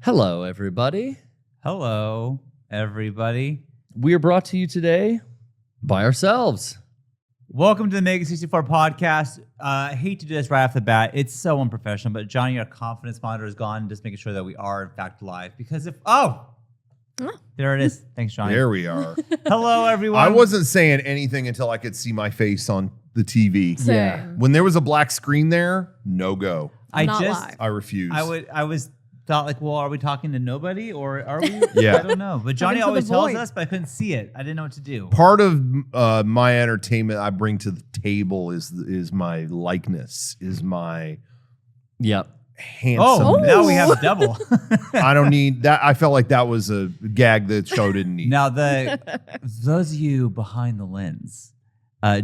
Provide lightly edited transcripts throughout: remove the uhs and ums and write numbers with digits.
Hello, everybody. Hello, everybody. We are brought to you today by ourselves. Welcome to the Mega64 podcast. I hate to do this right off the bat. It's so unprofessional, but Johnny, our confidence monitor is gone. Just making sure that we are, in fact, live. Because there it is. Thanks, Johnny. There we are. Hello, everyone. I wasn't saying anything until I could see my face on the TV. Yeah. When there was a black screen there, no go. I Not just, live. I refuse. I was thought like, well, are we talking to nobody or are we? Yeah. I don't know. But Johnny Talking to always the tells void. us, but I couldn't see it. I didn't know what to do. Part of my entertainment I bring to the table is my likeness, is my Yep. handsome. Oh, now we have double. I don't need that. I felt like that was a gag the show didn't need. Now, those of you behind the lens,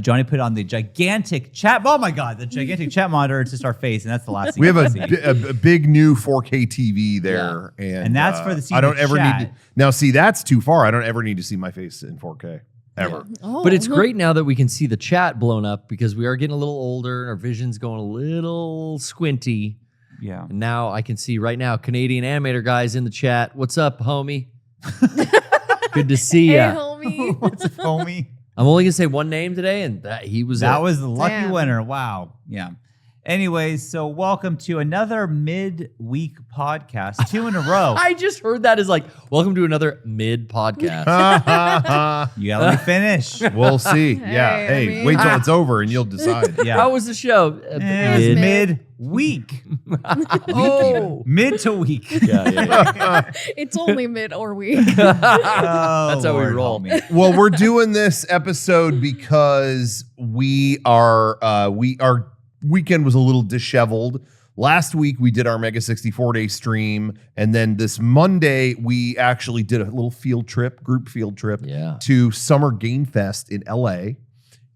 Johnny put on the gigantic chat. Oh my God, the gigantic chat monitor to our face, and that's the last thing We have you can see. a big new 4K TV there, And that's for the I don't ever chat. need to. Now, see, that's too far. I don't ever need to see my face in 4K ever. Oh. But it's great now that we can see the chat blown up because we are getting a little older and our vision's going a little squinty. Yeah. And now I can see right now Canadian animator guys in the chat. What's up, homie? Good to see Hey, ya. homie. What's up, homie? I'm only gonna say one name today, and he was That it. was the lucky Damn. winner. Wow. Yeah. Anyways, so welcome to another mid-week podcast, 2 in a row. I just heard that as like, welcome to another mid podcast. You gotta let me finish. We'll see. Yeah. Hey, Hey, I mean- wait till it's over and you'll decide. Yeah. How was the show? It's mid. mid-week. Oh. Mid to week. Yeah. It's only mid or week. That's how we Lord roll. help me. Well, we're doing this episode because our weekend was a little disheveled. Last week we did our Mega64 day stream, and then this Monday we actually did a little group field trip Yeah. to Summer Game Fest in LA.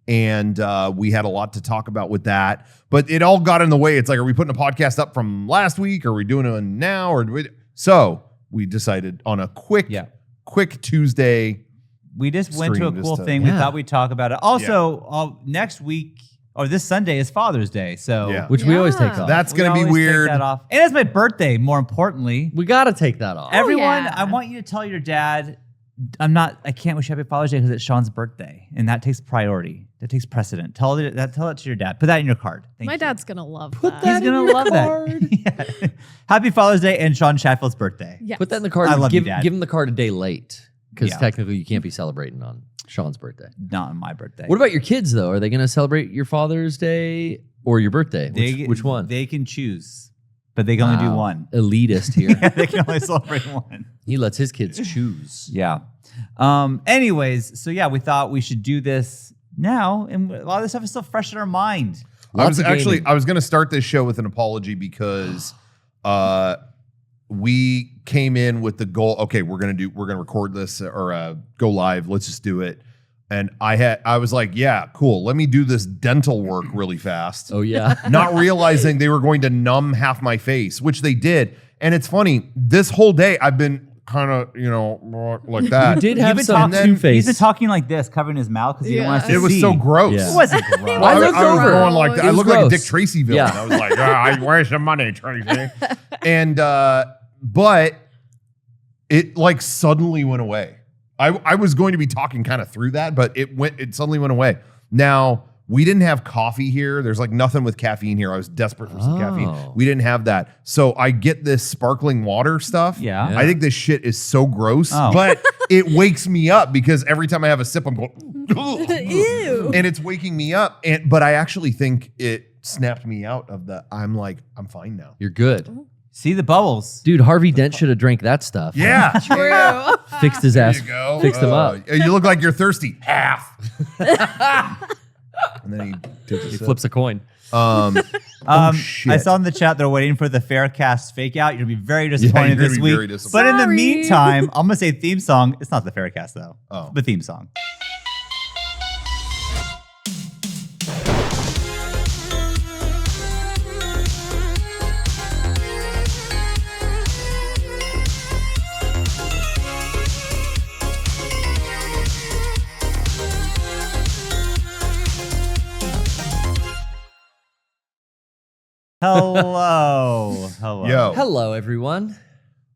And we had a lot to talk about with that, but it all got in the way. It's like, are we putting a podcast up from last week? Or are we doing it now? So we decided on a quick Tuesday. We just went to a Stream cool this thing. time. We Yeah. thought we'd talk about it. Also, next week or this Sunday is Father's Day. So Yeah. Which we always take Yeah. off. That's we going to be always take weird. that off. And it's my birthday, more importantly. We got to take that off. Everyone, yeah. I want you to tell your dad, I can't wish Happy Father's Day because it's Sean's birthday. And that takes priority. That takes precedent. Tell that to your dad. Put that in your card. Thank My you. dad's gonna love Put that. that He's going in to your love card. that. Yeah. Happy Father's Day and Sean Sheffield's birthday. Yes. Put that in the card. I and love you, Dad. give him the card a day late because Yeah. technically you can't be celebrating on Sean's birthday. Not on my birthday. What about your kids though? Are they going to celebrate your Father's Day or your birthday? Which one? They can choose, but they can only do Wow. one. Elitist here. Yeah, they can only celebrate one. He lets his kids choose. Yeah. Anyways, so yeah, we thought we should do this now, and a lot of this stuff is still fresh in our mind. I was Lots of gaming. going to start this show with an apology because we came in with the goal. Okay, we're going to record this or go live. Let's just do it. And I was like, yeah, cool. Let me do this dental work really fast. Oh yeah. Not realizing they were going to numb half my face, which they did. And it's funny, this whole day I've been kind of, like that. You did have been some talking- two-face. He's been talking like this, covering his mouth because he didn't want us to It was see. so gross. Yeah. It wasn't gross. I looked was over. going like that. It I was looked like a gross. Dick Tracy villain. Yeah. I was like, where's the money, Tracy? And but it like suddenly went away. I was going to be talking kind of through that, but it suddenly went away. Now, we didn't have coffee here. There's like nothing with caffeine here. I was desperate for some caffeine. Oh. We didn't have that. So I get this sparkling water stuff. Yeah. Yeah. I think this shit is so gross, Oh. but it wakes me up because every time I have a sip, I'm going, Ew. and it's waking me up. But I actually think it snapped me out of I'm fine now. You're good. See the bubbles. Dude, Harvey Dent should have drank that stuff. Yeah. True. Fixed his There ass. you go. Fixed him up. You look like you're thirsty. Half. And then he takes a He sip. flips a coin. Shit. I saw in the chat they're waiting for the Faircast fake out. You're gonna be very disappointed you're this gonna be very week. disappointed. But in the Sorry. meantime, I'm gonna say theme song. It's not the Faircast though. Oh. The theme song. Hello. Hello. Yo. Hello, everyone.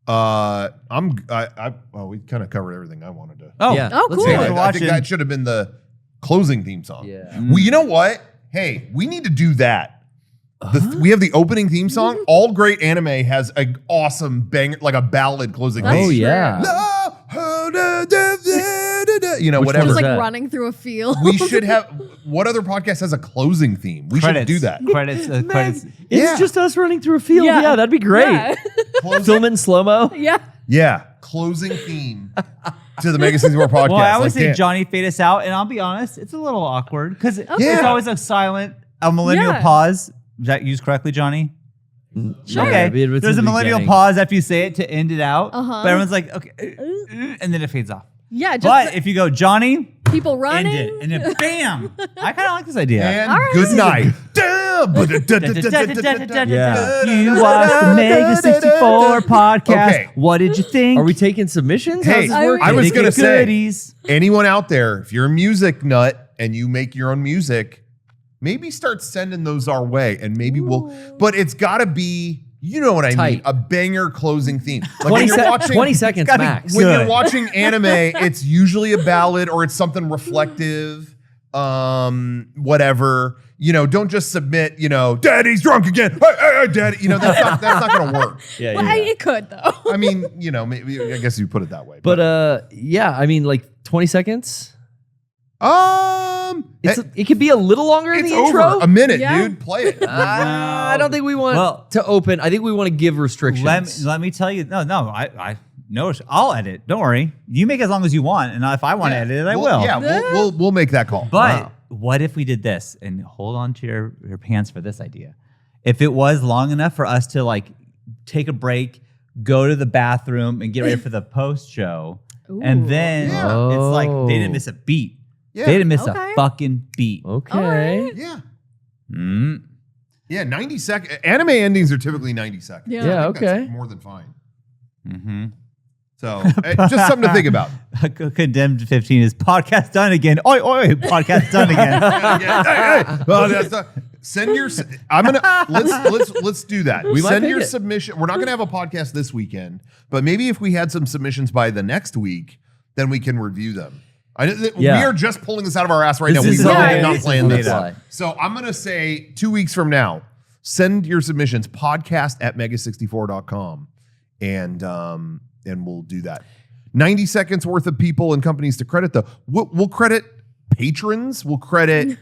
Well, we kind of covered everything I wanted to. Oh, Yeah. Oh, Let's cool. hear I, it. We're I think watching. that should have been the closing theme song. Yeah. Well, you know what? Hey, we need to do that. We have the opening theme song. All great anime has an awesome banger, like a ballad closing That's theme. Oh true. yeah. You know, Which whatever. one Just is like that? running through a field. We should have. What other podcast has a closing theme? We should do that. Credits. Credits. It's Yeah. just us running through a field. Yeah. Yeah, that'd be great. Yeah. Film in slow mo. Yeah. Yeah, closing theme to the Mega64 podcast. Well, I always Like, say damn. Johnny fade us out, and I'll be honest, it's a little awkward because Yeah. there's always a silent, a millennial Yeah. pause. Is that used correctly, Johnny? Sure. Okay. it'd be in There's the a millennial beginning. pause after you say it to end it out. Uh-huh. But everyone's like, okay, and then it fades off. Yeah. Just But if you go, Johnny, people end running. it, and then bam. I kind of like this idea. And All right. good night. Damn. Yeah. You watched the Mega 64 podcast. Okay. What did you think? Are we taking submissions? Hey, How's this working? I was Think gonna of say- goodies. Anyone out there, if you're a music nut and you make your own music, maybe start sending those our way, and maybe we'll. But it's got to be, you know what I mean, Tight. a banger closing theme. Like 20, when you're watching, 20 seconds gotta be max. when you're Good. watching anime, it's usually a ballad or it's something reflective. Whatever. You know, don't just submit. You know, Daddy's drunk again. Hey, Daddy. You know, that's not going to work. Yeah, Well, it could though. I mean, you know, maybe I guess you put it that way. But yeah, I mean, like 20 seconds. It's, It could be a little longer in it's the over intro. a minute, Yeah. dude. Play it. I don't think we want Well- to open. I think we want to give restrictions. Let me tell you. No. No. I'll edit. Don't worry. You make as long as you want, and if I want to edit it, I will. Yeah, we'll make that call. But Wow. what if we did this? And hold on to your pants for this idea. If it was long enough for us to like take a break, go to the bathroom, and get ready for the post show, and Ooh. then Yeah. it's like they didn't miss a beat. Yeah. They didn't miss Okay. a fucking beat. Okay. Alright. Yeah. Mm. Yeah, 90 seconds. Anime endings are typically 90 seconds. Yeah. Yeah. I think that's Okay. more than fine. Mm-hmm. So just something to think about. Condemned 15 is podcast done again. Oi, oi, podcast done again. Hey. Well, that's not, send your. I'm gonna let's do that. We might Send pick your it. submission. We're not gonna have a podcast this weekend, but maybe if we had some submissions by the next week, then we can review them. Yeah. We are just pulling this out of our ass right This now. We is really not- did not this plan is this. made up. So I'm going to say 2 weeks from now, send your submissions podcast@mega64.com and we'll do that. 90 seconds worth of people and companies to credit though. We'll credit patrons. We'll credit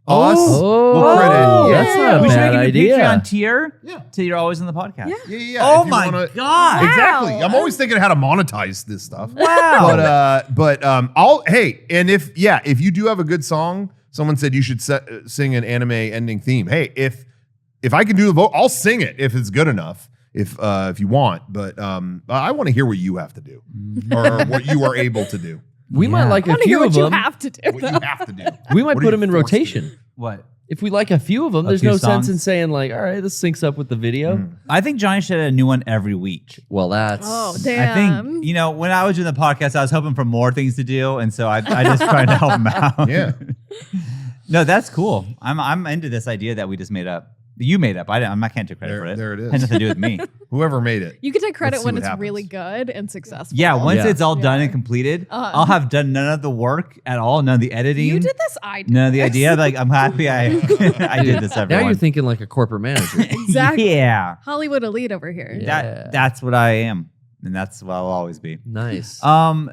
us. Oh, we'll credit. that's not a we should bad make it a idea. Patreon tier Yeah. till you're always in the podcast. Yeah. Oh If you my wanna- God. Exactly. Wow. I'm always thinking how to monetize this stuff. Wow. But and if you do have a good song, someone said you should sing an anime ending theme. Hey, if I can do the vote, I'll sing it if it's good enough. If you want, but I want to hear what you have to do or what you are able to do. We might like I a want to hear few of what you them. have to do. What you though. have to do. We might What put are them you in forced to rotation. What? If we like a few of them, there's few no sense songs? in saying like, all right, this syncs up with the video. I think Johnny should have a new one every week. Well, that's Oh, I damn. think, when I was doing the podcast, I was hoping for more things to do. And so I just tried to help him out. Yeah. No, that's cool. I'm into this idea that we just made up. You made up. I can't take credit for it. There it is. Had nothing to do with me. Whoever made it. You can take credit Let's see when what it's happens. really good and successful. Yeah, once Yeah. it's all done and completed, I'll have done none of the work at all, none of the editing. You did this, I did. None of the this. idea. Like, I'm happy I did this, everyone. now you're thinking like a corporate manager. Exactly. Yeah. Hollywood elite over here. Yeah. That's what I am. And that's what I'll always be. Nice.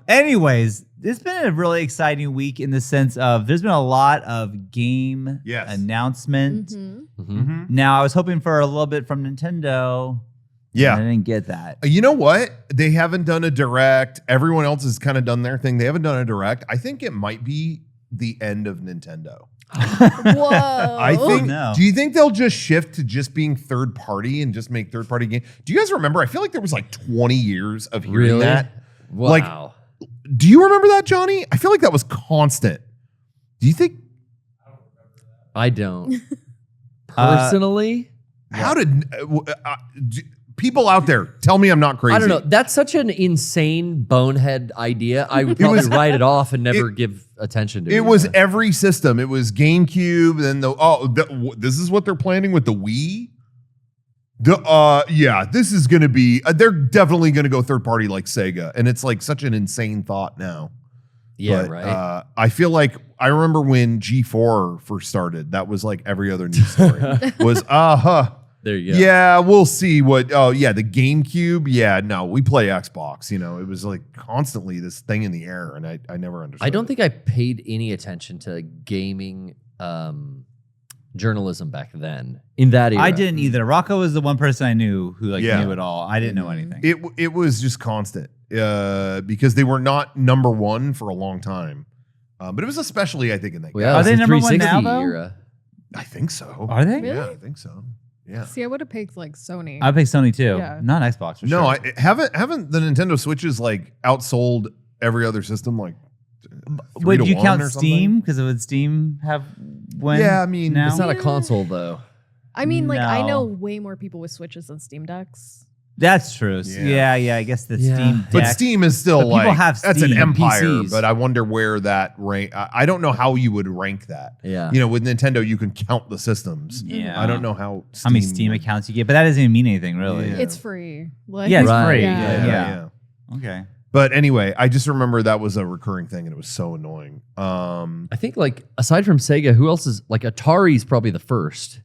Anyways, it's been a really exciting week in the sense of there's been a lot of game Yes. announcement. Mhm. Mhm. Now I was hoping for a little bit from Nintendo. Yeah. I didn't get that. You know what? They haven't done a direct. Everyone else has kind of done their thing. They haven't done a direct. I think it might be the end of Nintendo. Whoa. I think. no. Do you think they'll just shift to just being third party and just make third party games? Do you guys remember? I feel like there was like 20 years of hearing Really? that. Wow. Like, do you remember that, Johnny? I feel like that was constant. Do you think? I don't. Personally, How did people out there tell me I'm not crazy? I don't know. That's such an insane bonehead idea. I would probably was- write it off and never give attention to it. It was every system. It was GameCube. Then this is what they're planning with the Wii. This is going to be. They're definitely going to go third party like Sega, and it's like such an insane thought now. Yeah, But, right. I feel like I remember when G4 first started. That was like every other news story was There you go. Yeah, we'll see what. Oh yeah, the GameCube. Yeah, no, we play Xbox. You know, it was like constantly this thing in the air, and I never understood. I don't it. think I paid any attention to gaming journalism back then in that era. I didn't either. Rocco was the one person I knew who Yeah. knew it all. I didn't know anything. it was just constant because they were not number one for a long time, but it was especially I think in that. Well, yeah, Are it was they the number one 360 now, though? era. I think so. Are they? Yeah, Really? I think so. Yeah. See, I would have picked like Sony. I picked Sony too. Yeah. Not Xbox for No, sure. I haven't the Nintendo Switches like outsold every other system like. 3 Would to you 1 count or something? Steam? Because would Steam have when? Yeah, I mean, now? It's not a Yeah. console though. I mean, like I know No. way more people with Switches than Steam Decks. That's true. Yeah. Yeah, I guess the Yeah. Steam But Deck. Steam is still But people like have that's an Steam. empire. PCs. But I wonder where that rank. I don't know how you would rank that. Yeah. You know, with Nintendo, you can count the systems. Yeah. I don't know how. how many Steam would- accounts you get, but that doesn't even mean anything really. Yeah. It's free. Like, Yeah, it's Right. free. Yeah. Yeah. Okay. But anyway, I just remember that was a recurring thing, and it was so annoying. I think like aside from Sega, who else is like Atari's probably the first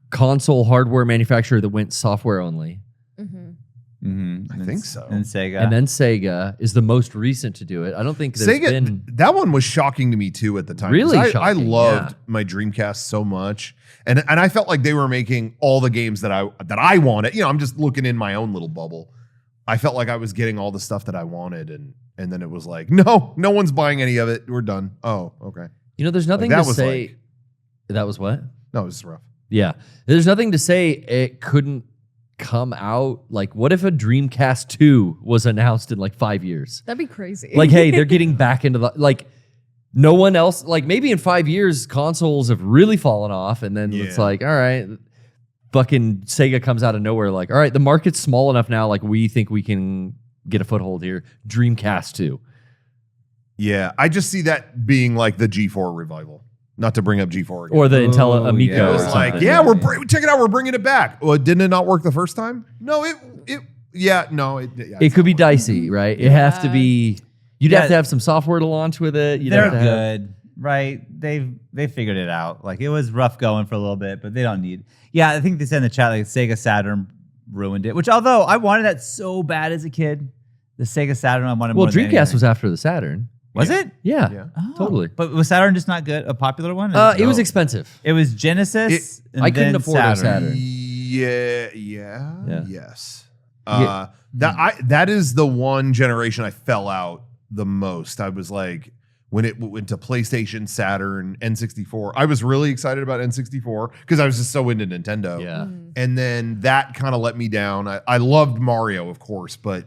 console hardware manufacturer that went software only. Mhm. Mm-hmm. I think so. And Sega. And then Sega is the most recent to do it. I don't think there's Sega, been that one was shocking to me too at the time. 'cause Really I shocking, loved yeah. my Dreamcast so much, and I felt like they were making all the games that I wanted. You know, I'm just looking in my own little bubble. I felt like I was getting all the stuff that I wanted, and then it was like, no one's buying any of it. We're done. Oh, okay. You know, there's nothing that to was say. like- that was what? No, it was rough. Yeah. There's nothing to say it couldn't come out. Like, what if a Dreamcast 2 was announced in like 5 years? That'd be crazy. Like, hey, they're getting back into the like no one else, like maybe in 5 years, consoles have really fallen off, and then it's Yeah. like, all right, fucking Sega comes out of nowhere, like, all right, the market's small enough now, like we think we can get a foothold here. Dreamcast 2. Yeah, I just see that being like the G4 revival. Not to bring up G4 again. Or the Intel Oh, Amico. yeah. it or was like, something. yeah, check it out. We're bringing it back. Well, didn't it not work the first time? No, yeah, It could be dicey, right? It has to be. You'd Yeah. have to have some software to launch with it. You'd They're have to have- good, right? They figured it out. Like it was rough going for a little bit, but they don't need. Yeah, I think they said in the chat like Sega Saturn ruined it. Which although I wanted that so bad as a kid, the Sega Saturn I wanted. Well, more than Dreamcast anything. was after the Saturn. Was Yeah. it? Yeah, Yeah. Oh. totally. But was Saturn just not good? A popular one? It was No. expensive. It was Genesis. and I couldn't then afford a Saturn. Yeah. Yeah. Yes. Yeah. That is the one generation I fell out the most. I was like, when it went to PlayStation, Saturn, N64, I was really excited about N64 because I was just so into Nintendo. Yeah. And then that kind of let me down. I loved Mario, of course, but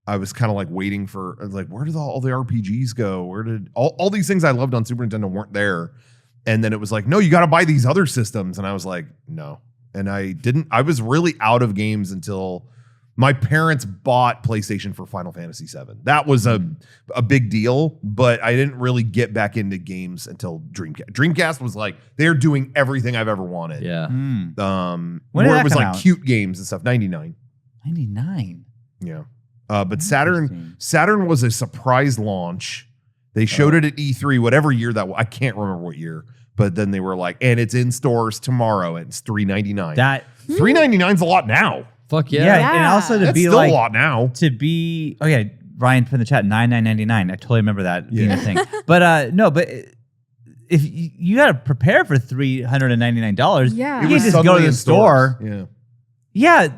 I was kind of like waiting for, I was like, where did all the RPGs go? Where did all these things I loved on Super Nintendo weren't there? And then it was like, no, you got to buy these other systems. And I was like, no. And I was really out of games until my parents bought PlayStation for Final Fantasy VII. That was a big deal, but I didn't really get back into games until Dreamcast. Dreamcast was like, they're doing everything I've ever wanted. Yeah. When did Where that it was come like out? cute games and stuff. 99. 99. Yeah. But Saturn Interesting. was a surprise launch. They showed it at E3, whatever year that was. I can't remember what year. But then they were like, and it's in stores tomorrow, and it's $3.99. That $3.99 is a lot now. Fuck yeah. yeah. and also to That's be still like a lot now. to be Ryan put in the chat $9.99. I totally remember that being a Yeah. thing. But no, but if you got to prepare for $399, Yeah. you It can't was just go suddenly to the in store. stores. Yeah.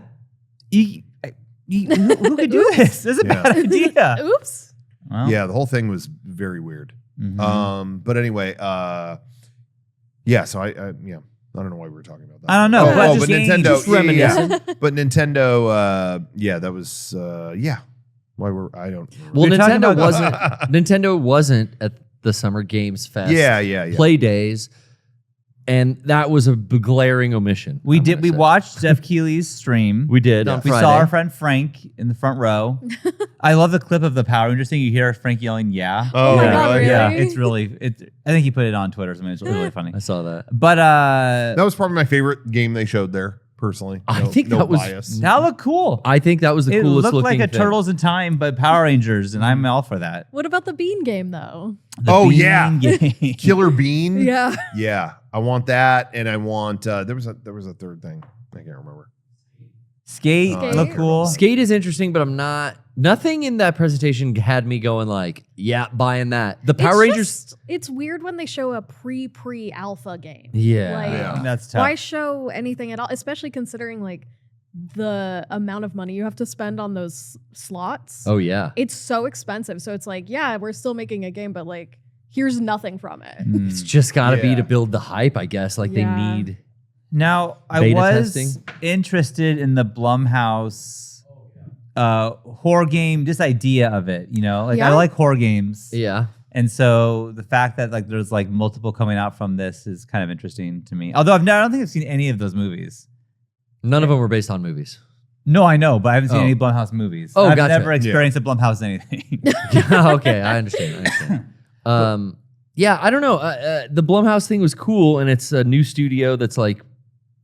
Who could do this? That's a Yeah. bad idea. Oops. Well, Yeah, the whole thing was very weird. mhm. But anyway, yeah, so I don't know why we were talking about that. I don't know, Oh, but oh, just but games, Nintendo, just yeah. But Nintendo, yeah, that was, yeah. Why were I don't. Well, We're talking Nintendo about- wasn't at the Summer Games Fest. Yeah. Play days, and that was a glaring omission. we I'm did. gonna We say. watched Jeff Keighley's stream. We did Yeah. on We Friday. saw our friend Frank in the front row. I love the clip of the Power Rangers thing. You hear Frank yelling, "Yeah." Oh, my Yeah. God, really? Yeah, it's really. I think he put it on Twitter or something. It's really funny. I saw that. But That was probably my favorite game they showed there, personally. I think that was- bias. That looked cool. I think that was the It coolest looked looking like a thing. Turtles in Time, but Power Rangers, and I'm all for that. What about the bean game though? The Oh, Bean yeah. game. Killer Bean. Yeah. Yeah, I want that, and I want. There was a third thing. I can't remember. Skate Skate. looked cool. Skate is interesting, but I'm not. Nothing in that presentation had me going like, yeah, buying that. The Power Rangers. It's weird when they show a pre-alpha game. Yeah. Like, Yeah. That's tough. why show anything at all? Especially considering like the amount of money you have to spend on those slots. Oh yeah. It's so expensive. So it's like, yeah, we're still making a game, but like, here's nothing from it. Mm. It's just got to be Yeah. to build the hype, I guess. Like Yeah. they need. Now, I Beta was testing. interested in the Blumhouse horror game, this idea of it, you know? Like, I Yeah. like horror games. Yeah. And so the fact that like there's like multiple coming out from this is kind of interesting to me. Although I don't think I've seen any of those movies. None of them were based on movies. No, I know, but I haven't seen Oh. any Blumhouse movies. Oh, I've gotcha. never experienced a Blumhouse anything. Okay, I understand. Yeah, I don't know. The Blumhouse thing was cool, and it's a new studio that's like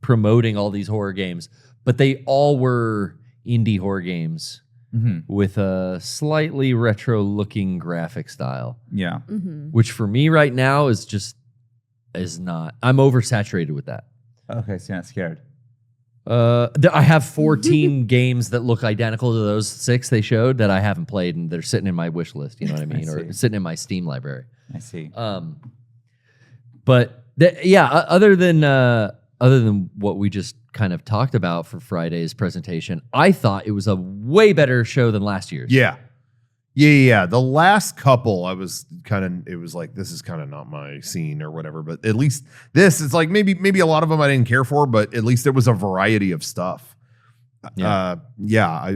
promoting all these horror games, but they all were indie horror games Mhm. with a slightly retro-looking graphic style, Yeah. Mm-hmm. which for me right now is not. I'm oversaturated with that. Okay, so you're not scared. I have 14 games that look identical to those 6 they showed that I haven't played, and they're sitting in my wish list. You know what I mean, or see. sitting in my Steam library. I see. But other than what we just kind of talked about for Friday's presentation, I thought it was a way better show than last year's. Yeah. The last couple, I was it was like, this is kind of not my scene or whatever. But at least this is like maybe a lot of them I didn't care for, but at least there was a variety of stuff. Yeah.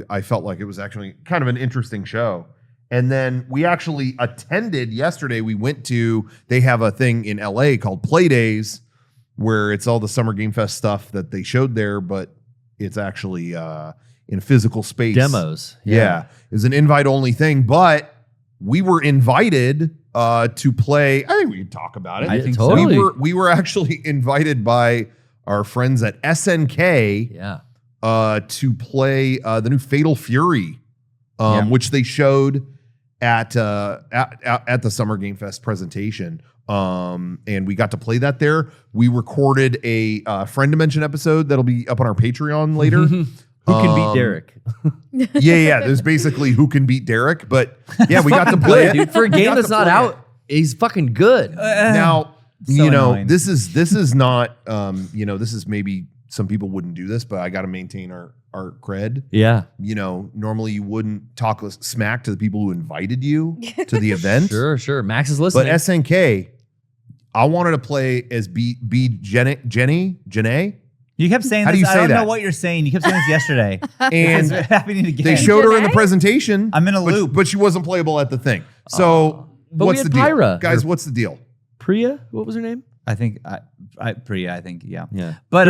I felt like it was actually kind of an interesting show. And then we actually attended yesterday. They have a thing in LA called Play Days, where it's all the Summer Game Fest stuff that they showed there, but it's actually in physical space. Demos. Yeah. It's an invite only thing, but we were invited to play. I think we can talk about it. I think so. totally. We were actually invited by our friends at SNK Yeah. to play the new Fatal Fury, Yeah. which they showed at the Summer Game Fest presentation. And we got to play that there. We recorded a Friend Dimension episode that'll be up on our Patreon later. Who can beat Derek? Yeah. There's basically who can beat Derek, but yeah, we got to play it. Dude, for a We game got that's to not play out, it. he's fucking good. Now, So annoying. this is not, this is maybe some people wouldn't do this, but I got to maintain our cred. Yeah. Normally you wouldn't talk smack to the people who invited you to the event. Sure. Max is But listening. SNK, I wanted to play as B Jenny. You kept saying How do this. you I say don't that? know what you're saying. You kept saying this yesterday. And It's happening again. they showed her in the Janae? presentation. I'm in a but- loop. But she wasn't playable at the thing. So But we what's had the deal? Pyra. Guys, what's the deal? Priya, what was her name? I think Priya. I think yeah. Yeah. But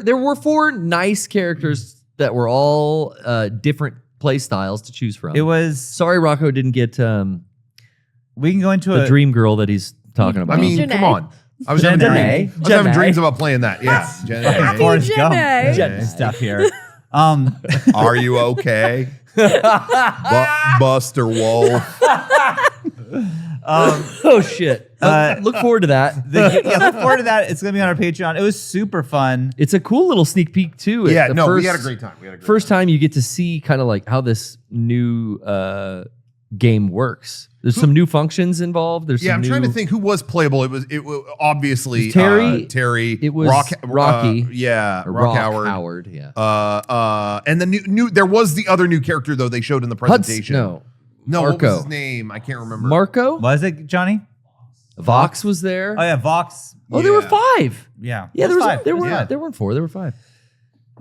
There were 4 nice characters that were all different play styles to choose from. it was. Sorry, Rocco didn't get We can go into the a dream girl that he's talking about. I mean, Janae. come on. I was Janae. having dreams about playing that. Yeah. Janae. Forrest Gump Janae. Janae. stuff here. Are you okay? Buster Wolf. oh shit! Look forward to that. Look forward to that. It's gonna be on our Patreon. It was super fun. It's a cool little sneak peek too. at Yeah, the no, we first- had a great time. First time you get to see kind of like how this new game works. There's some new functions involved. There's Yeah, some I'm trying to new- think who was playable. It was It obviously was Terry. Terry. It was Rocky. Yeah, or Rock Rock Howard. Yeah. And the new there was the other new character though they showed in the presentation. No, what was Marco. his name? I can't remember. Marco. Was it Johnny? Vox was there. Oh yeah, Vox. Oh, there were Yeah. 5. Yeah, Yeah, That's five. there Yeah. weren't 4. There were 5.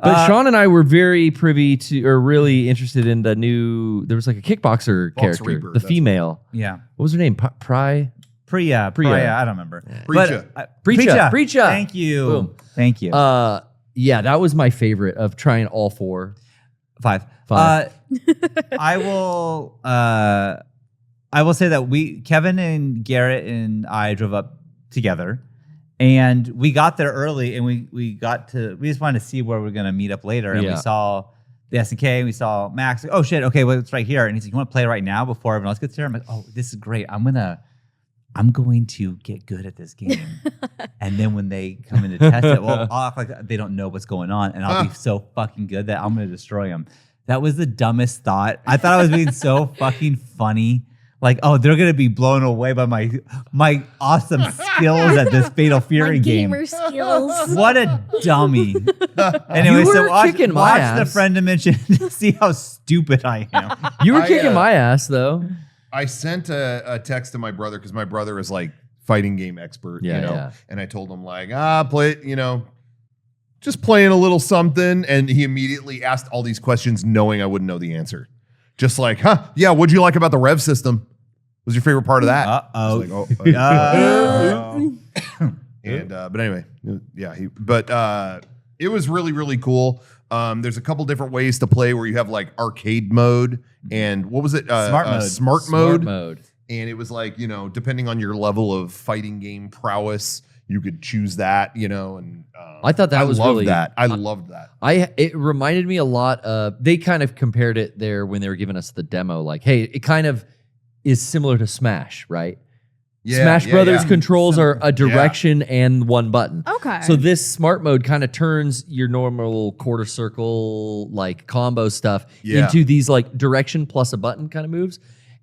But Sean and I were very privy to, or really interested in the new. There was like a kickboxer Vox character, Reaper, the that's female. Yeah. What was her name? Priya. Priya. I don't remember. Preacha. Preacha. Thank you. Boom. Thank you. Yeah, that was my favorite of trying all 4. 5. Five. I will say that Kevin and Garrett and I drove up together, And we got there early, and we just wanted to see where we're gonna meet up later. And we saw the SNK, and we saw Max. Like, oh shit, okay, well, it's right here. And he's like, you want to play right now before everyone else gets there? I'm like, oh, this is great. I'm going to get good at this game. And then when they come in to test it, well, I'll act like they don't know what's going on, and I'll be so fucking good that I'm gonna destroy them. That was the dumbest thought. I thought I was being so fucking funny. Like, oh, they're gonna be blown away by my awesome skills at this Fatal Fury game. Gamer skills. What a dummy. Anyway, You were so watch kicking my the ass. friend dimension to see how stupid I am. You were I, kicking my ass though. I sent a text to my brother because my brother is like fighting game expert, Yeah, you know, yeah. and I told him like, play, you know, just playing a little something, and he immediately asked all these questions, knowing I wouldn't know the answer. Just like, yeah, what'd you like about the rev system? Was your favorite part of that? I was like, And but anyway, yeah, it was really, really cool. There's a couple different ways to play where you have like arcade mode and what was it? Smart mode. And it was like, you know, depending on your level of fighting game prowess, you could choose that, you know. And I thought that was really that. I loved that. It reminded me a lot of, they kind of compared it there when they were giving us the demo. Like, hey, it kind of is similar to Smash, right? Smash Brothers controls are a direction and one button. Okay. So this smart mode kind of turns your normal quarter circle like combo stuff into these like direction plus a button kind of moves.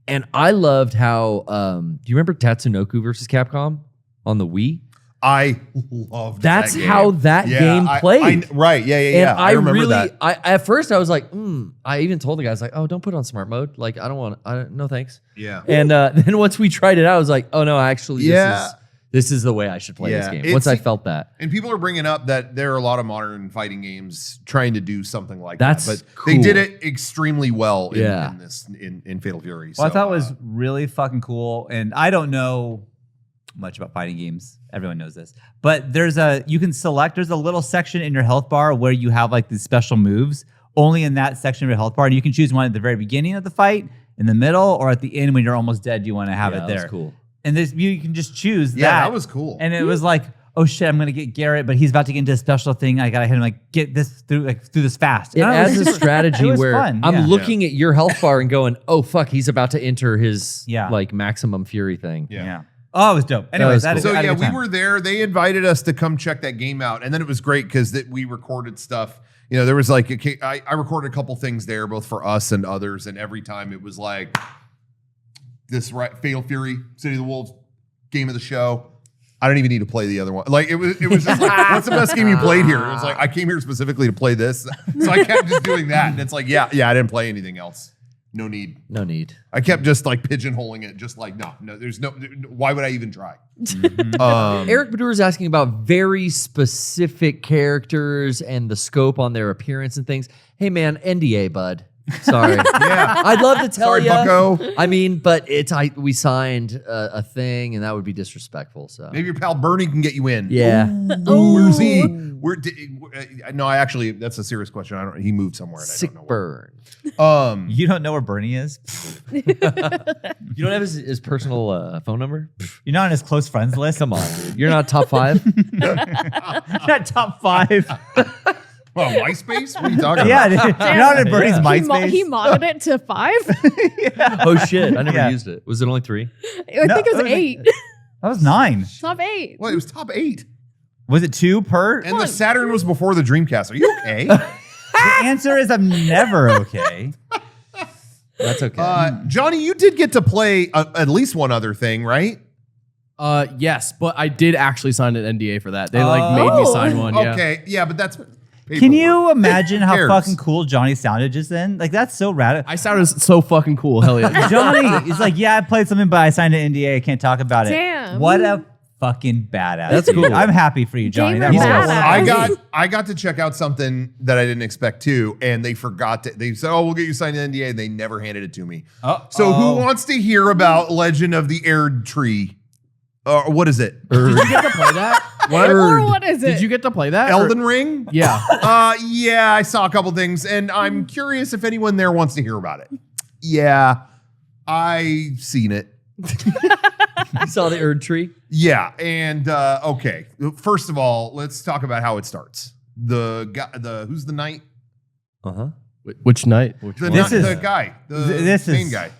And I loved how do you remember Tatsunoko versus Capcom on the Wii? I loved That's that game. how that game played. Right. Yeah. And I remember really, that. at first I was like, I even told the guys like, oh, don't put it on smart mode. Like, no thanks. Yeah. And then once we tried it out, I was like, oh no, actually, this is the way I should play this game. Once I felt that. And people are bringing up that there are a lot of modern fighting games trying to do something like That's that. But cool. they did it extremely well in Fatal Fury. Well, I thought it was really fucking cool. And I don't know much about fighting games. Everyone knows this. But there's a little section in your health bar where you have like these special moves only in that section of your health bar. And you can choose one at the very beginning of the fight, in the middle, or at the end when you're almost dead, you want to have it there. That's cool. And you can just choose that. Yeah, that was cool. And it was like, oh shit, I'm gonna get Garrett, but he's about to get into a special thing. I gotta hit him like get this through this fast. It adds a strategy where fun. I'm looking at your health bar and going, oh fuck, he's about to enter his like maximum fury thing. Yeah. Oh, it was dope. Anyways, cool. So yeah, we were there. They invited us to come check that game out, and then it was great because we recorded stuff. You know, there was like I recorded a couple things there, both for us and others, and every time it was like this Fatal Fury, City of the Wolves, game of the show. I don't even need to play the other one. Like it was just like, what's the best game you played here? It was like I came here specifically to play this, so I kept just doing that, and it's like I didn't play anything else. No need. I kept just like pigeonholing it, just like no. There's no. Why would I even try? Eric Badur is asking about very specific characters and the scope on their appearance and things. Hey man, NDA, bud. Sorry. I'd love to tell you. Bucko. I mean, but we signed a thing, and that would be disrespectful. So maybe your pal Bernie can get you in. Yeah. Where's he? No, actually, that's a serious question. He moved somewhere. And Sick I don't know burn. You don't know where Bernie is? You don't have his personal phone number? You're not on his close friends list? Come on, dude. You're not top 5? Not top 5. Well, MySpace? What are you talking Yeah, about? dude. You're not on Bernie's MySpace? He modded it to 5? Oh shit! I never used it. Was it only 3? I think it was 8. That was 9. Top 8. Well, it was top 8. Was it 2 per? And the Saturn was before the Dreamcast. Are you okay? The answer is I'm never okay. That's okay. Johnny, you did get to play at least one other thing, right? Yes, but I did actually sign an NDA for that. They made me sign one. Yeah. Okay, yeah, but that's Can you imagine how cares? fucking cool Johnny sounded just then? Like, that's so rad. I sounded so fucking cool. Hell yeah. Johnny is like, yeah, I played something, but I signed an NDA. I can't talk about it. Damn. What a fucking badass. That's dude. cool. I'm happy for you, Johnny. Gamer badass. I got to check out something that I didn't expect to, and they forgot to. They said, "Oh, we'll get you signed an NDA," and they never handed it to me. So who wants to hear about Legend of the Erd Tree? What is it? Did you get to play that? Or what is it? Did you get to play that? Elden Ring? Yeah. Yeah, I saw a couple things, and I'm curious if anyone there wants to hear about it. Yeah, I've seen it. You saw the Erd tree? Yeah, and okay. First of all, let's talk about how it starts. The guy, who's the knight? Uh-huh. Which night? The guy, this main is- guy.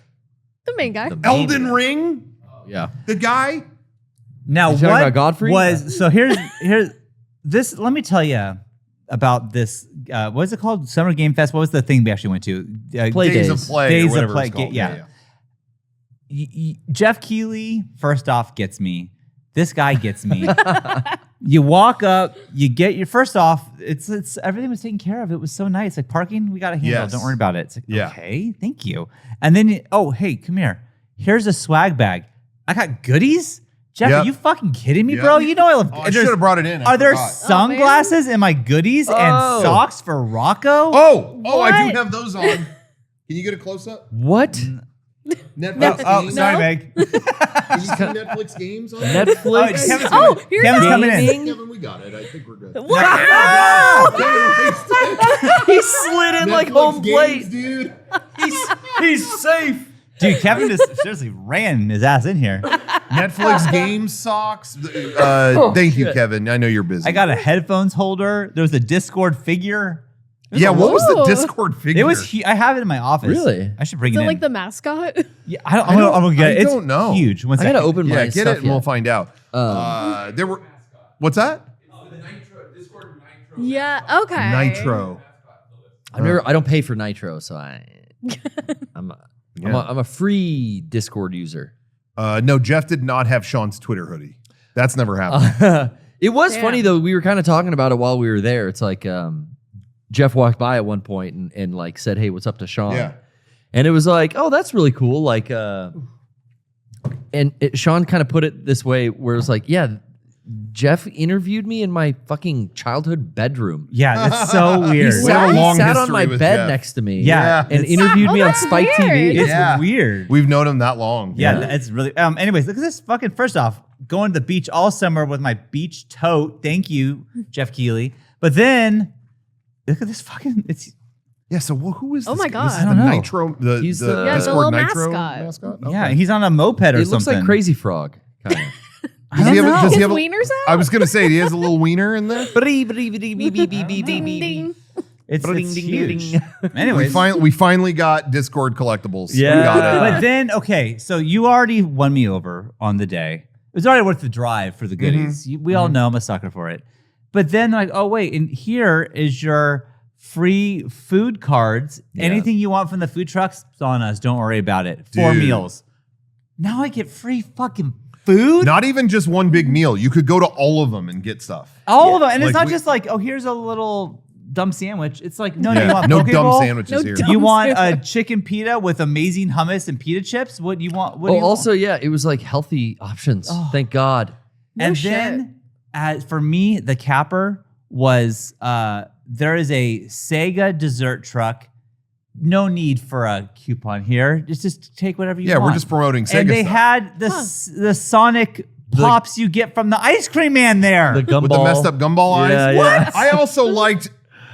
The main guy. Elden Ring, Yeah. the guy. Now You talking what about Godfrey? was so here's this. Let me tell you about this. What is it called? Summer Game Fest. What was the thing we actually went to? Play Days Days. of Play. Days or of whatever Play, it's called. yeah. Jeff Keighley, first off, gets me. This guy gets me. You walk up, you get your first off. It's everything was taken care of. It was so nice. Like parking, we got a handle. Yes. Don't worry about it. It's like, Yeah. okay, thank you. And then, oh, hey, come here. Here's a swag bag. I got goodies. Jeff, Yep. are you fucking kidding me, Yep. bro? You know I love. Oh, I should have brought it in. I Are there forgot. sunglasses in my goodies Oh. and socks for Rocco? Oh, I What? do have those on. Can you get a close up? What? Netflix Oh, games. sorry, Meg. Can you see Netflix games on? Netflix? Kevin's Oh, coming- here's Kevin's that. coming in. Gaming? Kevin, we got it. I think we're good. He slid in like Netflix home games, plate. dude. He's safe. Dude, Kevin just seriously ran his ass in here. Netflix game socks. Thank you, Kevin. I know you're busy. I got a headphones holder. There was a Discord figure. Yeah, what was the Ooh. Discord figure? It was. I have it in my office. Really? I should bring Is it it in. like the mascot? Yeah, I'm gonna get it. I It's don't know. huge. One I gotta second. open my Yeah, get stuff it and we'll yet. find out. There were. What's that? Yeah. Okay. Nitro. I don't pay for Nitro, so I'm Yeah. a free Discord user. No, Jeff did not have Sean's Twitter hoodie. That's never happened. It was Damn. funny though. We were kind of talking about it while we were there. It's like Jeff walked by at one point and like said, "Hey, what's up to Sean?" Yeah. And it was like, "Oh, that's really cool." Like, Sean kind of put it this way, where it was like, "Yeah, Jeff interviewed me in my fucking childhood bedroom. Yeah, that's so weird. We have a He long sat on history my with bed Jeff. next to me, Yeah. and It's- interviewed me on that's Spike weird. TV." It's Yeah. weird. We've known him that long. Yeah, it's really. Anyways, look at this fucking. First off, going to the beach all summer with my beach tote. Thank you, Jeff Keighley. But then, look at this fucking. It's Yeah, so who is this? Oh my This God. is I the don't know. Nitro, the, He's the the- Yeah, the Discord little Nitro mascot. Okay. yeah, he's on a moped or It something. looks like Crazy Frog, kind of. I don't know. does His he have a, wiener's out. I was going to say, he has a little wiener in there. Ding, ding. It's Ding, ding, huge. ding. Anyways, We finally got Discord collectibles. Yeah. We got it. but then okay, so you already won me over on the day. It was already worth the drive for the goodies. We all know I'm a sucker for it. But then like, oh wait, and here is your free food cards. Yeah. Anything you want from the food trucks, it's on us. Don't worry about it. 4 Dude. meals. Now I get free fucking food. Not even just one big meal. You could go to all of them and get stuff. All of them, and it's Like not we- just like, oh, here's a little dumb sandwich. It's like, no, Yeah. you want No poke dumb bowl? sandwiches No here. dumb- You want a sandwich. chicken pita with amazing hummus and pita chips? What do you want? What do Oh, you also, yeah, it was like healthy options. Oh. Thank God. No and shit. then, for me, the capper was there is a Sega dessert truck. No need for a coupon here. Just take whatever you Yeah, want. we're just promoting Sega And they stuff. had the Sonic pops you get from the ice cream man there. The gumball. with the messed up gumball eyes. Yeah, What? yeah. I also liked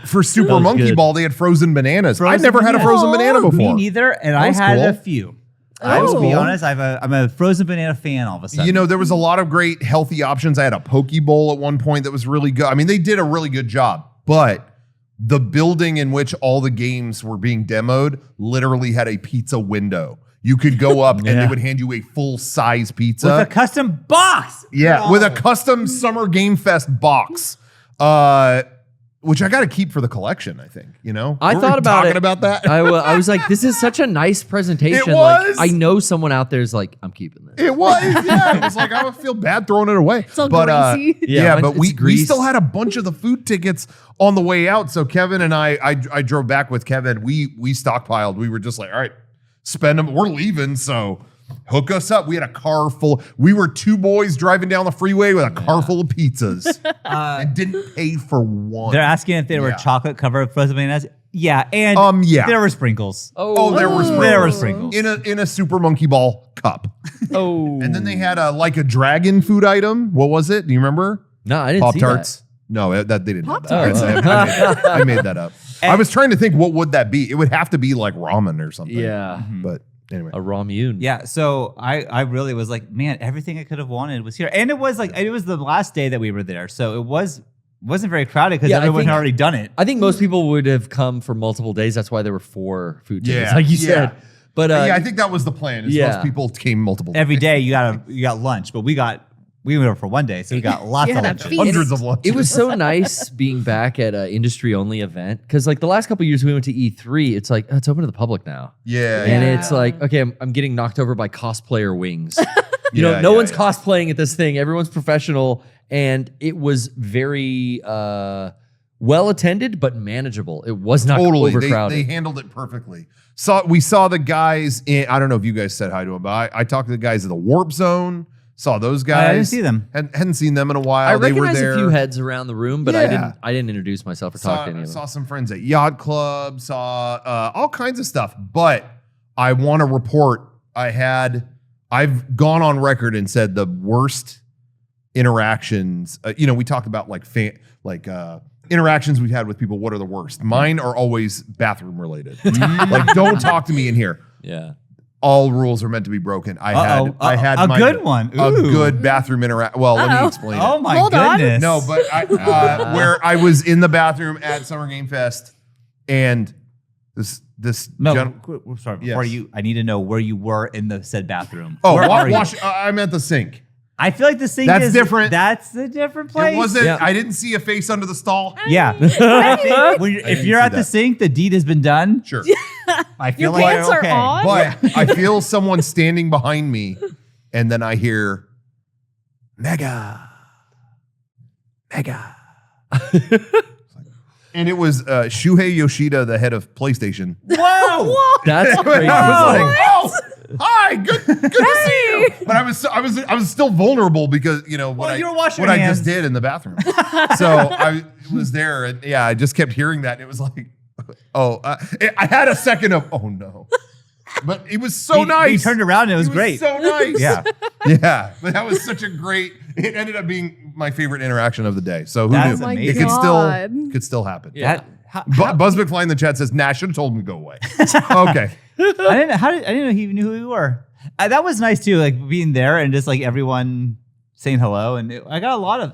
for Super That was Monkey good. Ball, they had frozen bananas. I've Frozen never had a bananas. frozen banana Oh, before. Me neither, and I was had cool. a few. I will be Oh. honest, I'm a frozen banana fan all of a sudden. You know, there was a lot of great healthy options. I had a Poke Bowl at one point that was really good. I mean, they did a really good job, but the building in which all the games were being demoed literally had a pizza window. You could go up and they Yeah. would hand you a full size pizza. with a custom box. Yeah, with a Oh. custom Summer Game Fest box, which I got to keep for the collection. I think I Were thought we about talking it. about that. I was like, this is such a nice presentation. It was. Like, I know someone out there is like, I'm keeping this. It was, yeah. It was like I would feel bad throwing it away. It's all but greasy. yeah, Yeah, but it's we greased. still had a bunch of the food tickets on the way out. So Kevin and I drove back with Kevin. We stockpiled. We were just like, all right, spend them. We're leaving, so hook us up. We had a car full. We were two boys driving down the freeway with a car full of pizzas and didn't pay for one. They're asking if they were Yeah. chocolate covered frozen bananas. Yeah, and Yeah. there were sprinkles. Oh, there were sprinkles. There were sprinkles. in a Super Monkey Ball cup. Oh. And then they had a dragon food item. What was it? Do you remember? No, I didn't Pop see Tarts. No, that they didn't have that. Pop-Tarts. I made that up. I was trying to think what would that be. It would have to be like ramen or something. that. Yeah. But Anyway. A Romune. Yeah, so I really was like, man, everything I could have wanted was here, and it was the last day that we were there, so it wasn't very crowded because Yeah, I everyone think- had already done it. I think most people would have come for multiple days. That's why there were 4 food tickets, Yeah, like you yeah. said. But yeah, I think that was the plan. Is yeah. most people came multiple Every days. day you got lunch, but we went over for one day, so we got lots You of had a lunches. feast. Hundreds of lunches. it was so nice being back at an industry only event because like the last couple of years we went to E3. It's like it's open to the public now, Yeah. and Yeah. it's like okay, I'm getting knocked over by cosplayer wings. You know, Yeah, no yeah, one's yeah. cosplaying at this thing. Everyone's professional, and it was very well attended but manageable. It was not Totally. overcrowded. They handled it perfectly. We saw the guys in, I don't know if you guys said hi to them, but I talked to the guys at the Warp Zone. Saw those guys. I didn't see them. Hadn't seen them in a while. I They were recognize there. a few heads around the room, but Yeah. I didn't introduce myself or talk to any of them. Saw some friends at Yacht Club, saw all kinds of stuff. But I want to report I've gone on record and said the worst interactions. We talk about interactions we've had with people. What are the worst? Mine are always bathroom related. Like, don't talk to me in here. Yeah. All rules are meant to be broken. I had a my- good one. a Ooh. good bathroom interaction. Well, let me Uh-oh. explain Oh it. my Hold on. goodness. No, but where I was in the bathroom at Summer Game Fest, and this no. gen- Sorry. Yes. Before I need to know where you were in the said bathroom. oh, Where are you? wash. I meant the sink. I feel like the sink That's is different. That's a different place. It wasn't. Yeah. I didn't see a face under the stall. Yeah. I think when if didn't you're see at the that. sink, the deed has been done. Sure, I feel Your like pants you're are okay. on? but I feel someone standing behind me, and then I hear Mega. And it was Shuhei Yoshida, the head of PlayStation. Whoa! That's I crazy. was like, "Oh, hi, good to see you." But I was still vulnerable because what you were washing what your I hands. just did in the bathroom. So I was there, and yeah, I just kept hearing that. And it was like, I had a second of oh no, but it was so nice. He turned around and it was great. So nice. Yeah. Yeah. But that was such a great. It ended up being my favorite interaction of the day. So who That's knew? amazing. It God. could still happen. Yeah. That- how- Buzz McFly in the chat says, "Nah, should have told him to go away." Okay. I didn't know he even knew who we were. That was nice too, like being there and just like everyone saying hello. And I got a lot of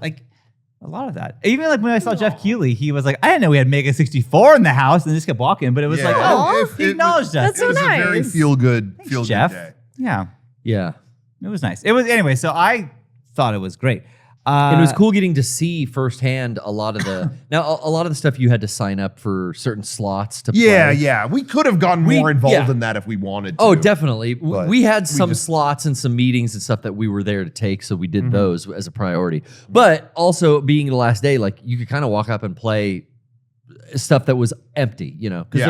that. Even like when I saw Jeff Keighley, he was like, I didn't know we had Mega64 in the house, and just kept walking. But it was like, oh, he acknowledged us. That's It was so a very nice. feel good Jeff. day. Yeah, Yeah. it was nice. It was anyway. So I thought it was great. And it was cool getting to see firsthand a lot of the a lot of the stuff you had to sign up for certain slots to Yeah, play. yeah. We could have gotten We- more involved yeah. in that if we wanted to. Oh, definitely. But We had we some just- slots and some meetings and stuff that we were there to take, so we did those as a priority. But also being the last day, like you could kind of walk up and play stuff that was empty, because Yeah.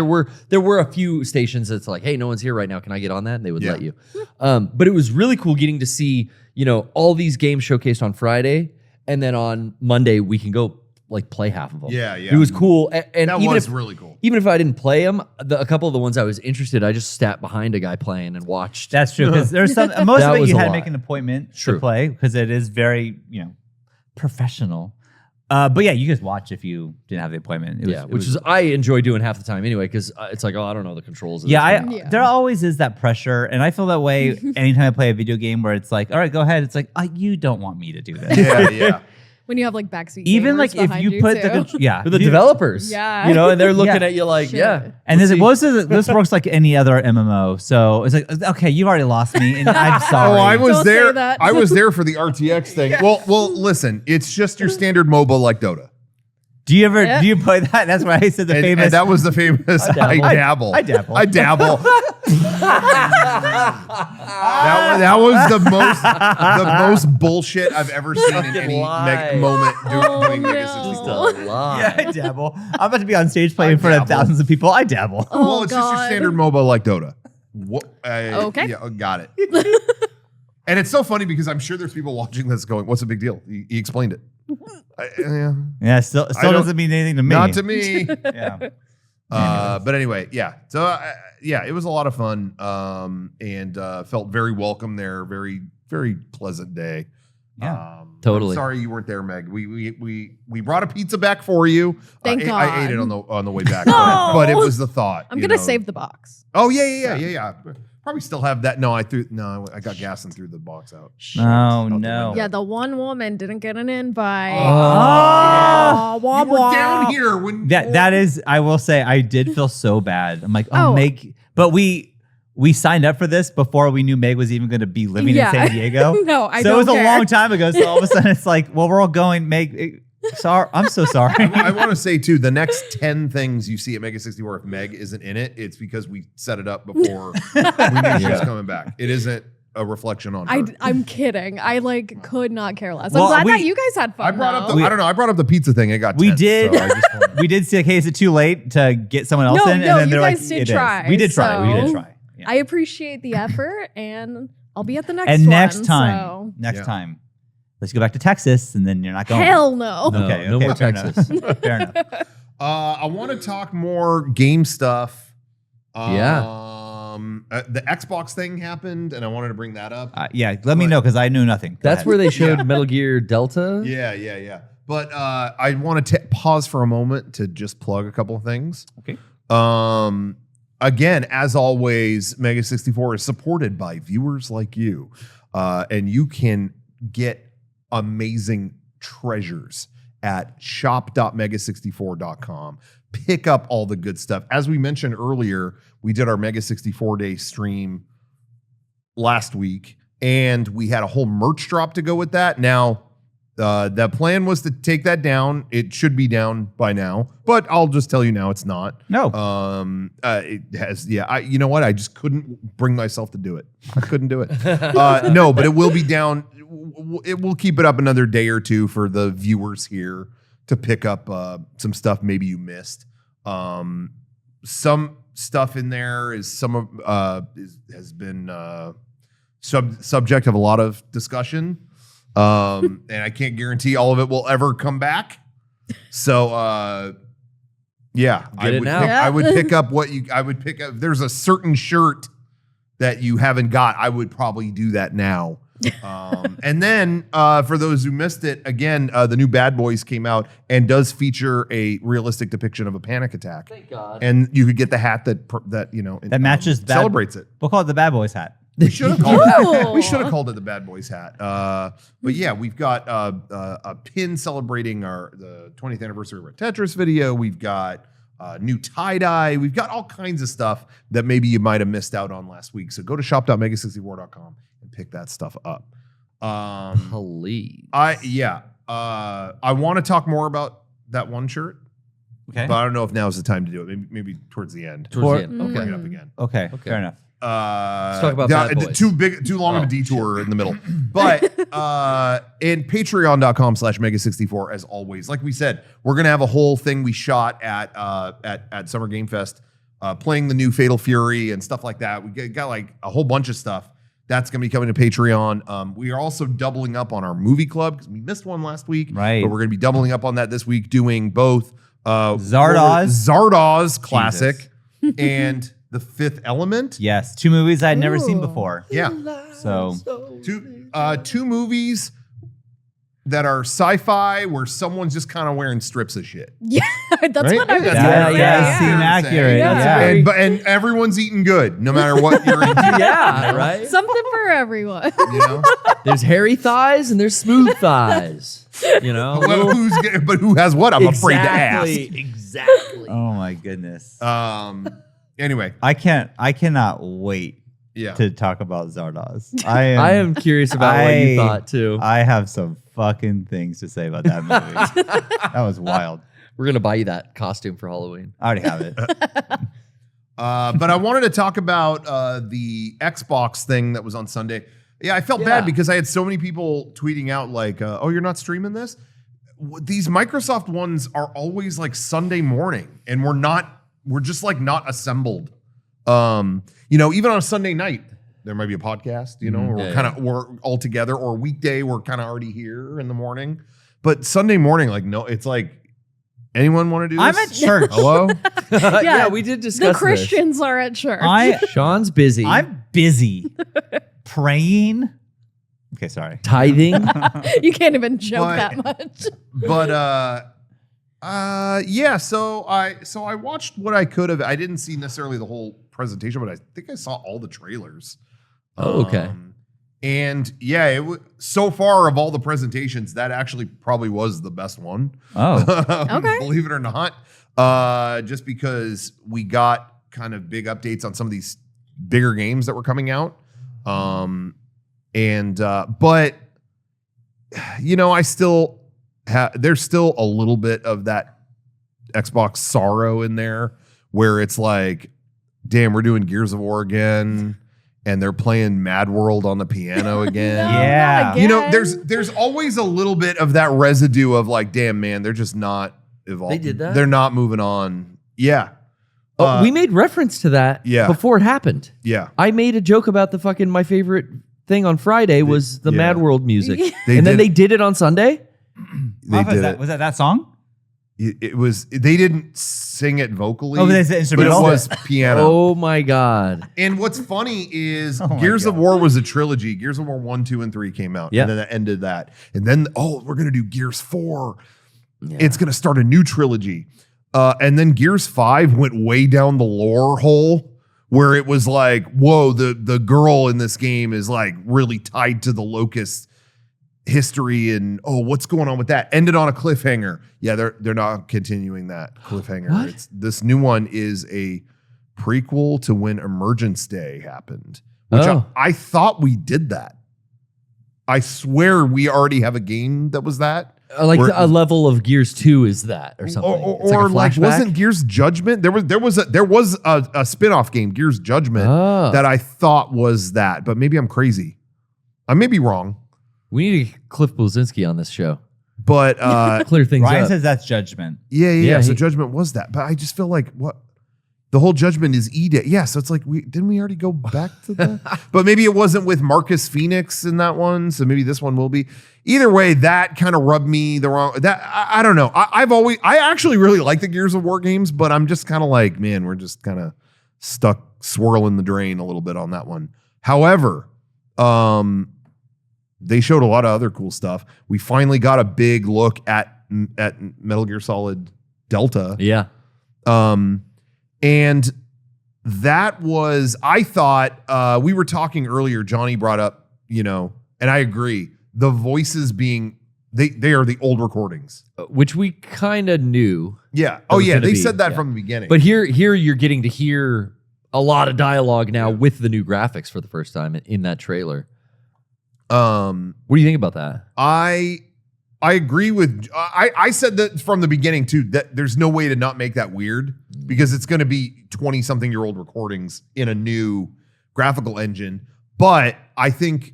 there were a few stations that's like, hey, no one's here right now. Can I get on that? And they would Yeah. let you. But it was really cool getting to see, all these games showcased on Friday, and then on Monday we can go like play half of them. Yeah, yeah. It was cool, and That even was if, really cool. even if I didn't play them, a couple of the ones I was interested, I just sat behind a guy playing and watched. That's true because there's some most That of it was you a had to lot. make an appointment True. to play because it is very professional. But yeah, you just watch if you didn't have the appointment. Which is I enjoy doing half the time anyway because it's like, oh, I don't know the controls. Of yeah, this game. Yeah. there always is that pressure, and I feel that way anytime I play a video game where it's like, all right, go ahead. It's like, you don't want me to do this. Yeah, yeah. When you have like backseat Even gamers like if behind you put too. For the developers, Yeah. and they're looking Yeah. at you like, Shit. yeah. And let's this see. works like any other MMO. So it's like, okay, you've already lost me, and I'm Oh, sorry. I was Don't say there. that. I was there for the RTX thing. Well, listen. It's just your standard MOBA like Dota. do you ever Yeah. do you play that? That's why I said the And, famous. and that was the famous. dabble. I dabble. I dabble. I dabble. that was the most bullshit I've ever seen in Fucking any lie. moment Oh, doing Mega no. 64. Just a lie. yeah, I dabble. I'm about to be on stage playing in front of dabble. thousands of people. I dabble. Oh, Well, it's just your God. standard MOBA like Dota. What? Okay. Yeah, got it. And it's so funny because I'm sure there's people watching this going, "What's the big deal?" He explained it. Yeah, Yeah, still don't- doesn't mean anything to me. not to me. Yeah. But anyway, yeah. So yeah, it was a lot of fun, and felt very welcome there. Very, very pleasant day. Yeah. Totally. I'm sorry you weren't there, Meg. We brought a pizza back for you. Thank I God. ate it on the way back, No. but it was the thought. I'm you gonna know. save the box. Oh yeah. Probably still have that. No, I got gas and threw the box out. Oh no. Yeah, the one woman didn't get an invite. Oh. Wah, You were wah. down here when That is, I will say, I did feel so bad. I'm like, Oh. but we signed up for this before we knew Meg was even going to be living in San Diego. No, I so don't it was care. a long time ago. So all of a sudden it's like, well, we're all going. Meg, sorry, I'm so sorry. I want to say too, the next 10 things you see at Mega64, if Meg isn't in it, it's because we set it up before we knew she was coming back. It isn't a reflection on her. I'm kidding. I could not care less. Well, I'm glad that you guys had fun. I brought up though. I don't know. I brought up the pizza thing. It got We tense, did. so I just wanted- We did say, okay, is it too late to get someone else No, in? no, And then you they're guys like, did it is. try, We did try. We did so- try. Yeah. I appreciate the effort, and I'll be at the next And one. next time, so- next time, let's go back to Texas, and then you're not going. Hell no. No, Okay, no okay, more fair Texas. enough. Fair enough. I want to talk more game stuff. The Xbox thing happened, and I wanted to bring that up. Yeah, let me know because I knew nothing. Go That's ahead. where they showed Metal Gear Delta. Yeah. But I want to pause for a moment to just plug a couple of things. Okay. Again, as always, Mega64 is supported by viewers like you, and you can get amazing treasures at shop.mega64.com. Pick up all the good stuff. As we mentioned earlier, we did our Mega64 Day stream last week, and we had a whole merch drop to go with that. Now, the plan was to take that down. It should be down by now, but I'll just tell you now it's not. No. It has, you know what? I just couldn't bring myself to do it. I couldn't do it. No, but it will be down. It will keep it up another day or two for the viewers here to pick up some stuff maybe you missed. Some stuff in there is has been subject of a lot of discussion. And I can't guarantee all of it will ever come back. So yeah, Get it now. I would pick up I would pick up. There's a certain shirt that you haven't got. I would probably do that now. And then for those who missed it, again, the new Bad Boys came out and does feature a realistic depiction of a panic attack. Thank God. And you could get the hat that matches celebrates it. We'll call it the Bad Boys hat. We should have called it. Ooh. We should have called it the Bad Boys hat. But yeah, we've got a pin celebrating the 20th anniversary of our Tetris video. We've got new tie-dye. We've got all kinds of stuff that maybe you might have missed out on last week. So go to shop.mega64.com and pick that stuff up. Please. I want to talk more about that one shirt, Okay. but I don't know if now is the time to do it. Maybe towards the end. Towards the end. I'll Okay. bring it up again. Okay. Fair enough. Let's talk about Bad Boys. Too long of a detour in the middle. But in patreon.com/mega64, as always, like we said, we're gonna have a whole thing we shot at Summer Game Fest, playing the new Fatal Fury and stuff like that. We got like a whole bunch of stuff that's gonna be coming to Patreon. We are also doubling up on our movie club because we missed one last week. Right. But we're gonna be doubling up on that this week, doing both Zardoz classic and The Fifth Element. Yes. 2 movies I'd never seen Ooh. before. Yeah. So Two movies that are sci-fi where someone's just kind of wearing strips of shit. Yeah, that's Right? what I was That's gonna yeah, what say. yeah, seem Yeah. accurate. Yeah. Yeah. And everyone's eating good, no matter what you're into. Yeah, right? Something for everyone. You know? There's hairy thighs and there's smooth thighs. You know? Well, who has what? I'm afraid to ask. Exactly. Oh my goodness. Anyway, I cannot wait yeah. to talk about Zardoz. I am curious about what you thought too. I have some fucking things to say about that movie. That was wild. We're gonna buy you that costume for Halloween. I already have it. But I wanted to talk about the Xbox thing that was on Sunday. Yeah, I felt bad because I had so many people tweeting out like, "Oh, you're not streaming this." These Microsoft ones are always like Sunday morning, and we're just like not assembled. Even on a Sunday night, there might be a podcast. We're all together, or weekday we're kind of already here in the morning. But Sunday morning, like no, it's like. Anyone want to do this? I'm at church. Hello? Yeah, we did discuss The Christians are at church. this. Sean's busy. I'm busy praying. Okay, sorry. tithing. You can't even joke But- that much. But so I watched what I could have. I didn't see necessarily the whole presentation, but I think I saw all the trailers. Oh, okay. And yeah, so far of all the presentations, that actually probably was the best one. Oh, Okay. Believe it or not, just because we got kind of big updates on some of these bigger games that were coming out. But you know, I still there's still a little bit of that Xbox sorrow in there where it's like, damn, we're doing Gears of War again. And they're playing Mad World on the piano again. No, Yeah. not You know, again. there's always a little bit of that residue of like, damn, man, they're just not evolving. They did that? They're not moving on. Yeah. Oh, we made reference to that yeah. before it happened. Yeah. I made a joke about the fucking my favorite thing on Friday was the yeah. Mad World music. They And then did- they did it on Sunday? They did it. Was that song? It was, they didn't sing it vocally. Oh, but it's the but it instrumental? was piano. Oh my God. And what's funny is Oh my Gears of God. War was a trilogy. Gears of War 1, 2, and 3 came out. Yeah. And then that ended that. And then, we're going to do Gears 4. Yeah. It's going to start a new trilogy. And then Gears 5 went way down the lore hole where it was like, whoa, the girl in this game is like really tied to the Locust history and what's going on with that? Ended on a cliffhanger. Yeah, they're not continuing that cliffhanger. What? This new one is a prequel to when Emergence Day happened, which Oh. I thought we did that. I swear we already have a game that was that. Like Where- a level of Gears 2 is that or something. It's Or a like flashback? wasn't Gears Judgment? There was a spin-off game, Gears Judgment, Oh. that I thought was that, but maybe I'm crazy. I may be wrong. We need to get Cliff Blazinski on this show. But Clear things Ryan up. says that's Judgment. yeah. Yeah, So he- Judgment was that, but I just feel like what the whole Judgment is E-Day. Yeah, so it's like didn't we already go back to that? But maybe it wasn't with Marcus Phoenix in that one, so maybe this one will be. Either way, that kind of rubbed me the wrong. That I don't know. I actually really like the Gears of War games, but I'm just kind of like, man, we're just kind of stuck swirling the drain a little bit on that one. However, they showed a lot of other cool stuff. We finally got a big look at Metal Gear Solid Delta. Yeah. And that was, I thought, we were talking earlier, Johnny brought up, and I agree, the voices being, they are the old recordings. Which we kind of knew. Yeah. was Yeah. gonna They be, said that yeah. from the beginning. But here you're getting to hear a lot of dialogue now with the new graphics for the first time in that trailer. What do you think about that? I agree with, I said that from the beginning too, that there's no way to not make that weird because it's going to be 20 something year old recordings in a new graphical engine. But I think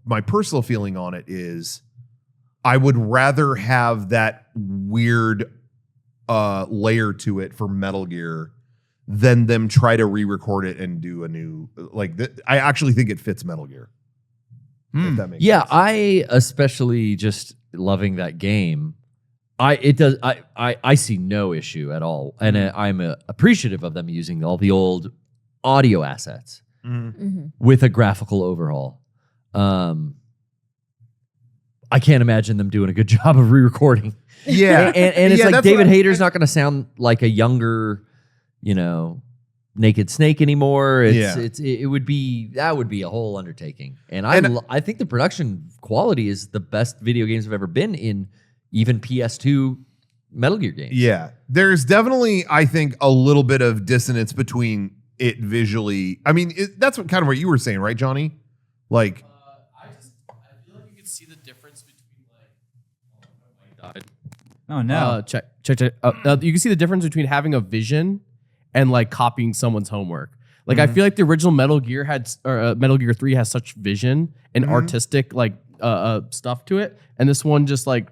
my personal feeling on it is I would rather have that weird layer to it for Metal Gear than them try to re-record it and do a new, I actually think it fits Metal Gear. If that makes sense. I especially just loving that game. I see no issue at all, and I'm appreciative of them using all the old audio assets with a graphical overhaul. I can't imagine them doing a good job of re-recording. Yeah. and it's Yeah, like that's David what Hayter's not going to sound like a younger, Naked Snake anymore. It would be a whole undertaking. And I think the production quality is the best video games have ever been in even PS2 Metal Gear games. Yeah. There's definitely, I think, a little bit of dissonance between it visually. I mean, that's what you were saying, right, Johnny? Like, I feel like you could see the difference between Oh no. check. You can see the difference between having a vision and like copying someone's homework. Like I feel like the original Metal Gear Metal Gear 3 has such vision and artistic stuff to it, and this one just like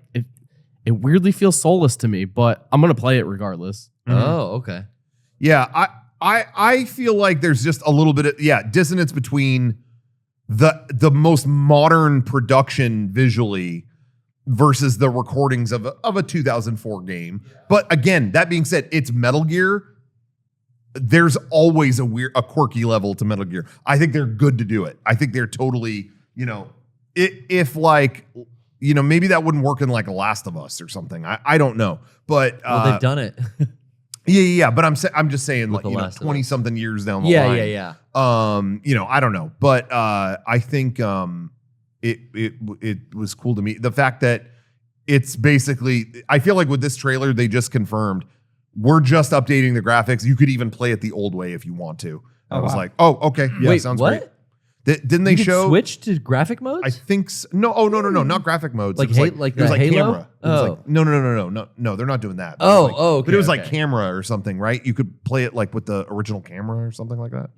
it weirdly feels soulless to me. But I'm gonna play it regardless. Oh, okay. yeah, I feel like there's just a little bit of dissonance between the most modern production visually versus the recordings of a 2004 game. But again, that being said, it's Metal Gear. There's always a quirky level to Metal Gear. I think they're good to do it. I think they're totally, if maybe that wouldn't work in like Last of Us or something. I don't know. But Well, they've done it. Yeah. But I'm just saying, With like, The Last of Us. 20 something years down the Yeah, line. yeah, yeah. I don't know, but I think it was cool to me. The fact that it's basically, I feel like with this trailer, they just confirmed we're just updating the graphics. You could even play it the old way if you want to. I was like, oh, okay, yeah, Wait, sounds what? great. Didn't they You could show? switch to graphic modes? I think so. No. Oh, no, not graphic modes. Like It was like it was the like Halo? camera. It was Oh. like no. They're not doing that. But Oh, it was like, okay, But it was like okay. camera or something, right? You could play it like with the original camera or something like that.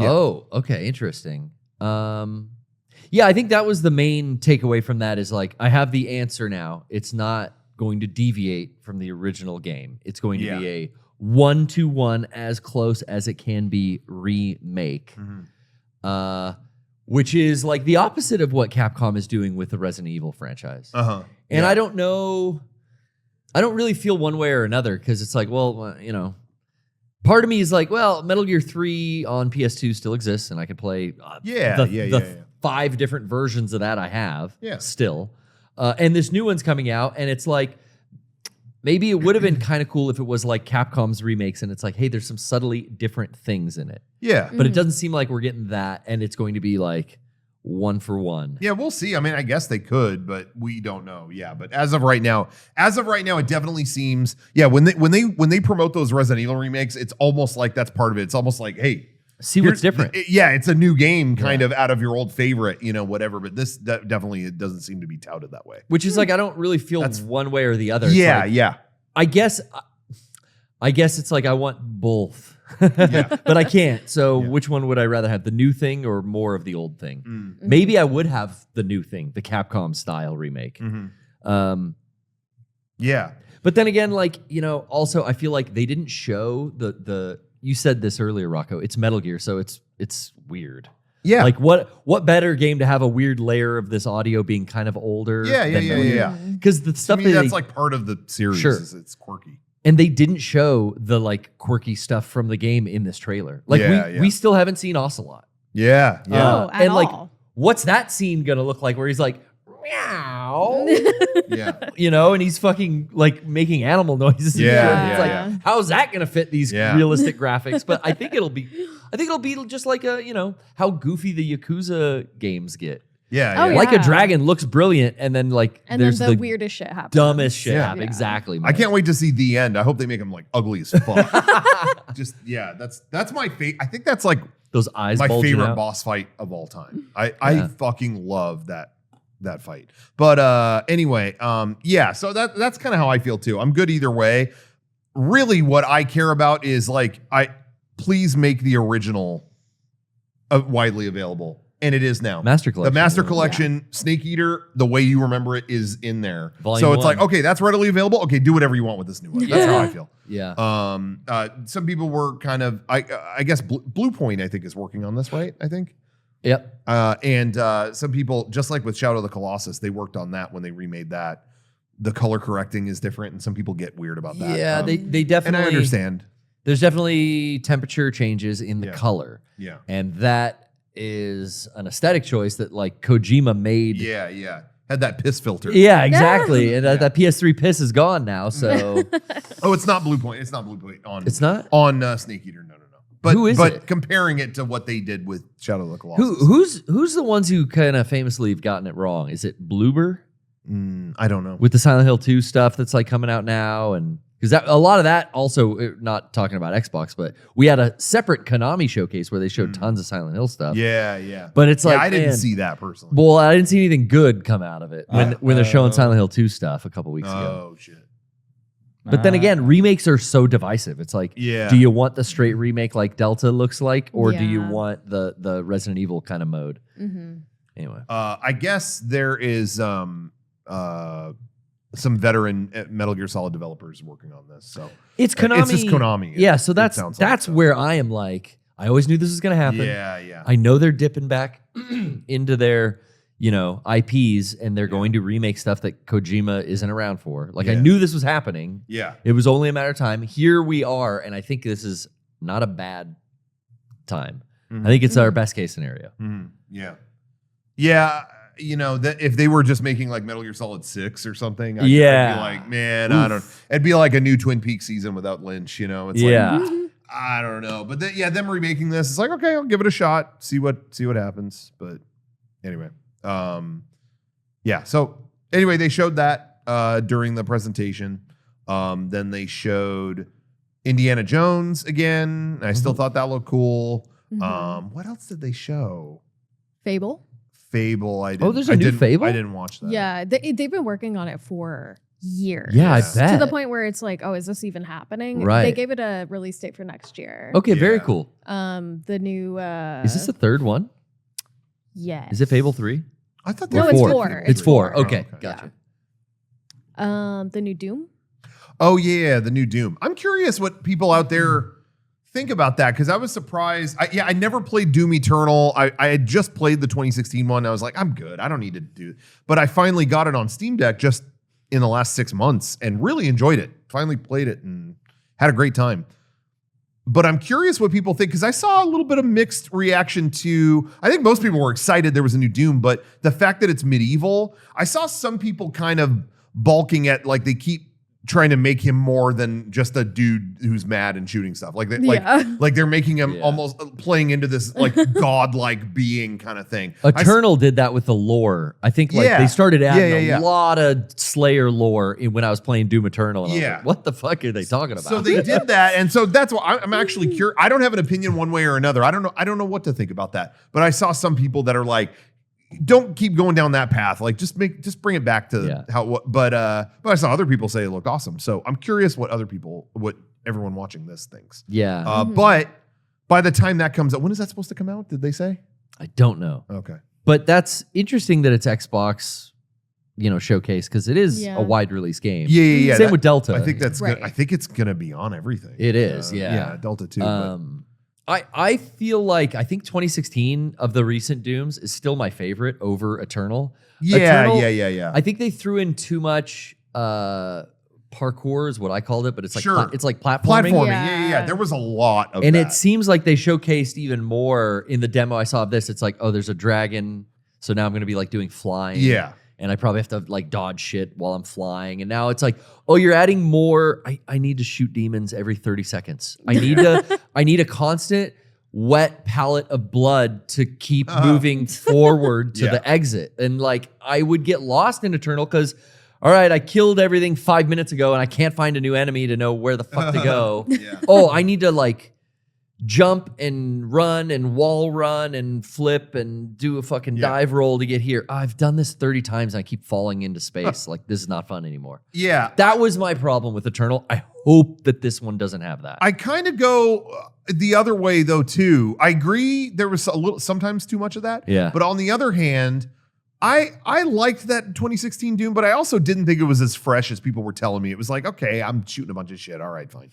Yeah. Oh, okay, interesting. Yeah, I think that was the main takeaway from that is like I have the answer now. It's not going to deviate from the original game. It's going to be a 1-to-1 as close as it can be remake. Which is like the opposite of what Capcom is doing with the Resident Evil franchise. And I don't know, I don't really feel one way or another because it's like, well, you know, part of me is like, well, Metal Gear 3 on PS2 still exists and I can play the 5 different versions of that I have still. And this new one's coming out and it's like, maybe it would have been kind of cool if it was like Capcom's remakes and it's like, hey, there's some subtly different things in it. Yeah. But it doesn't seem like we're getting that and it's going to be like 1-for-1. Yeah, we'll see. I mean, I guess they could, but we don't know. Yeah, but as of right now, it definitely seems. Yeah, when they promote those Resident Evil remakes, it's almost like that's part of it. It's almost like, hey, See what's different. It's a new game, kind of out of your old favorite, whatever. But this definitely it doesn't seem to be touted that way. Which is like I don't really feel one way or the other. Yeah, It's like, yeah. I guess it's like I want both. Yeah. But I can't. So Yeah. which one would I rather have? The new thing or more of the old thing? Mm. Maybe I would have the new thing, the Capcom style remake. Mhm. Yeah. But then again, like, also I feel like they didn't show the you said this earlier, Rocco. It's Metal Gear, so it's weird. Yeah. Like what better game to have a weird layer of this audio being kind of older? Yeah. Because the To stuff me, that that's like part of the series. Sure. It's quirky. and they didn't show the like quirky stuff from the game in this trailer. Like Yeah. we still haven't seen Ocelot. Yeah. Yeah. Oh, at and like, all. what's that scene gonna look like? Where he's like, meow, Yeah. and he's fucking like making animal noises. and Yeah, shit. It's yeah, like, how's that gonna fit these Yeah. realistic graphics? But I think it'll be just like how goofy the Yakuza games get. Yeah. Oh, yeah. yeah. Like a dragon looks brilliant, and then like And there's then the the weirdest shit happens. dumbest shit Yeah. happen. Yeah. Exactly. I can't wait to see the end. I hope they make him like ugly as fuck. That's my favorite. I think that's like Those eyes. my bulging favorite out. boss fight of all time. I Yeah. fucking love that fight. But anyway, so that's kind of how I feel too. I'm good either way. Really, what I care about is like please make the original widely available. And it is now. Master Collection. The Master yeah. Collection, Snake Eater, the way you remember it is in there. Volume so it's 1. like, okay, that's readily available. Okay, do whatever you want with this new one. That's how I feel. Yeah. Some people were kind of, I guess Blue Point, I think, is working on this, right? I think. Yep. And some people, just like with Shadow of the Colossus, they worked on that when they remade that. The color correcting is different, and some people get weird about that. Yeah, they and definitely. I understand. There's definitely temperature changes in the Yeah. color, Yeah. and that is an aesthetic choice that like Kojima made. Yeah. Had that piss filter. Yeah, exactly. And Yeah. that PS3 piss is gone now, so Oh, it's not Blue Point. It's not Blue Point on. it's not. on Snake Eater. No. But Who is but it? comparing it to what they did with Shadow of the Colossus. Who's the ones who kind of famously have gotten it wrong? Is it Bloober I don't know. with the Silent Hill 2 stuff that's like coming out now? And because a lot of that also, not talking about Xbox, but we had a separate Konami showcase where they showed tons of Silent Hill stuff. Yeah. But it's like I didn't man, see that personally. Well, I didn't see anything good come out of it when they're showing Silent Hill 2 stuff a couple weeks ago. Oh shit. But then again, remakes are so divisive. It's like, Yeah. do you want the straight remake like Delta looks like, or do you Yeah. want the Resident Evil kind of mode? Mhm. Anyway, I guess there is some veteran Metal Gear Solid developers working on this. So it's Konami. It's just Konami. Yeah, so It that's sounds like, so. where I am like, I always knew this was going to happen. Yeah. I know they're dipping back into their, IPs, and they're going to remake stuff that Kojima isn't around for. Like I Yeah. knew this was happening. Yeah. It was only a matter of time. Here we are, and I think this is not a bad time. Mhm. I think it's our best case scenario. Mhm. Yeah. you know, that if they were just making like Metal Gear Solid 6 or something, I'd be like, man, I don't. It'd be like a new Twin Peaks season without Lynch. You know, it's like I don't know, but them remaking this, it's like okay, I'll give it a shot, see what happens. But anyway, yeah. So anyway, they showed that during the presentation. Then they showed Indiana Jones again. I still thought that looked cool. What else did they show? Fable. I didn't. Oh, there's a new Fable? I didn't watch that. Yeah, they've been working on it for years. Yeah, I bet. To the point where it's like, oh, is this even happening? Right. They gave it a release date for next year. Okay, very Yeah. cool. The new. Is this the third one? Yes. Is it Fable 3? I thought No, were it's four. four. It's 4. Oh, Okay, gotcha. The new Doom. Oh yeah, the new Doom. I'm curious what people out there think about that because I was surprised. I never played Doom Eternal. I had just played the 2016 one. I was like, I'm good. I don't need to do it. But I finally got it on Steam Deck just in the last 6 months and really enjoyed it. Finally played it and had a great time. But I'm curious what people think because I saw a little bit of mixed reaction to. I think most people were excited there was a new Doom, but the fact that it's medieval, I saw some people kind of balking at like they keep trying to make him more than just a dude who's mad and shooting stuff. Like they're making him almost playing into this like godlike being kind of thing. Eternal did that with the lore. I think like they started adding a lot of Slayer lore when I was playing Doom Eternal. And I was like, what the fuck are they talking about? So they did that, and so that's why I'm actually curious. I don't have an opinion one way or another. I don't know what to think about that. But I saw some people that are like, don't keep going down that path. Like just bring it back to but I saw other people say it looked awesome. So I'm curious what everyone watching this thinks. Yeah. But by the time that comes out, when is that supposed to come out? Did they say? I don't know. Okay. But that's interesting that it's Xbox, showcase because it is a wide release game. Yeah. Same with Delta. I think that's right. good. I think it's gonna be on everything. It is, Yeah, Delta too. I feel like I think 2016 of the recent Dooms is still my favorite over Eternal. Eternal, Yeah. I think they threw in too much parkour is what I called it, but it's like it's like platforming. Yeah. There was a lot of and that. it seems like they showcased even more in the demo I saw of this. It's like, oh, there's a dragon, so now I'm going to be like doing flying. Yeah. And I probably have to like dodge shit while I'm flying. And now it's like, oh, you're adding more. I need to shoot demons every 30 seconds. I need a constant wet palette of blood to keep moving forward to the exit. And like I would get lost in Eternal because, all right, I killed everything 5 minutes ago and I can't find a new enemy to know where the fuck to go. Oh, I need to like jump and run and wall run and flip and do a fucking dive roll to get here. I've done this 30 times and I keep falling into space. Like this is not fun anymore. Yeah. That was my problem with Eternal. I hope that this one doesn't have that. I kind of go the other way though too. I agree there was sometimes too much of that. Yeah. But on the other hand, I liked that 2016 Doom, but I also didn't think it was as fresh as people were telling me. It was like, okay, I'm shooting a bunch of shit. All right, fine.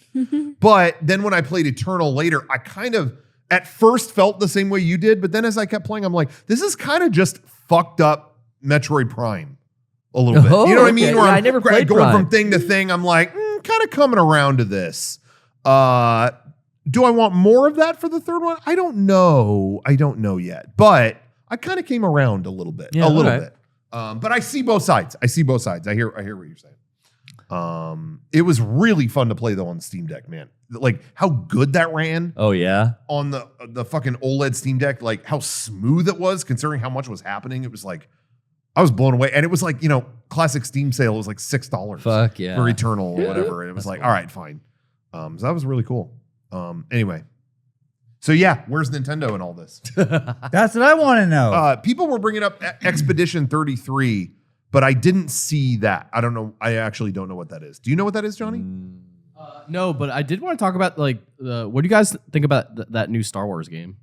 But then when I played Eternal later, I kind of at first felt the same way you did. But then as I kept playing, I'm like, this is kind of just fucked up Metroid Prime a little bit. You know what I mean? Where I never played going Prime. from thing to thing. I'm like, kind of coming around to this. Do I want more of that for the third one? I don't know. I don't know yet. But I kind of came around a little bit. Bit. But I see both sides. I hear what you're saying. It was really fun to play though on Steam Deck, man. Like how good that ran. Oh yeah. On the fucking OLED Steam Deck, like how smooth it was considering how much was happening. It was like I was blown away. And it was like, classic Steam sale. It was like $6 Fuck yeah. for Eternal or whatever. And it was like, all right, fine. So that was really cool. Anyway. So yeah, where's Nintendo in all this? That's what I want to know. People were bringing up Expedition 33, but I didn't see that. I don't know. I actually don't know what that is. Do you know what that is, Johnny? No, but I did want to talk about like what do you guys think about that new Star Wars game?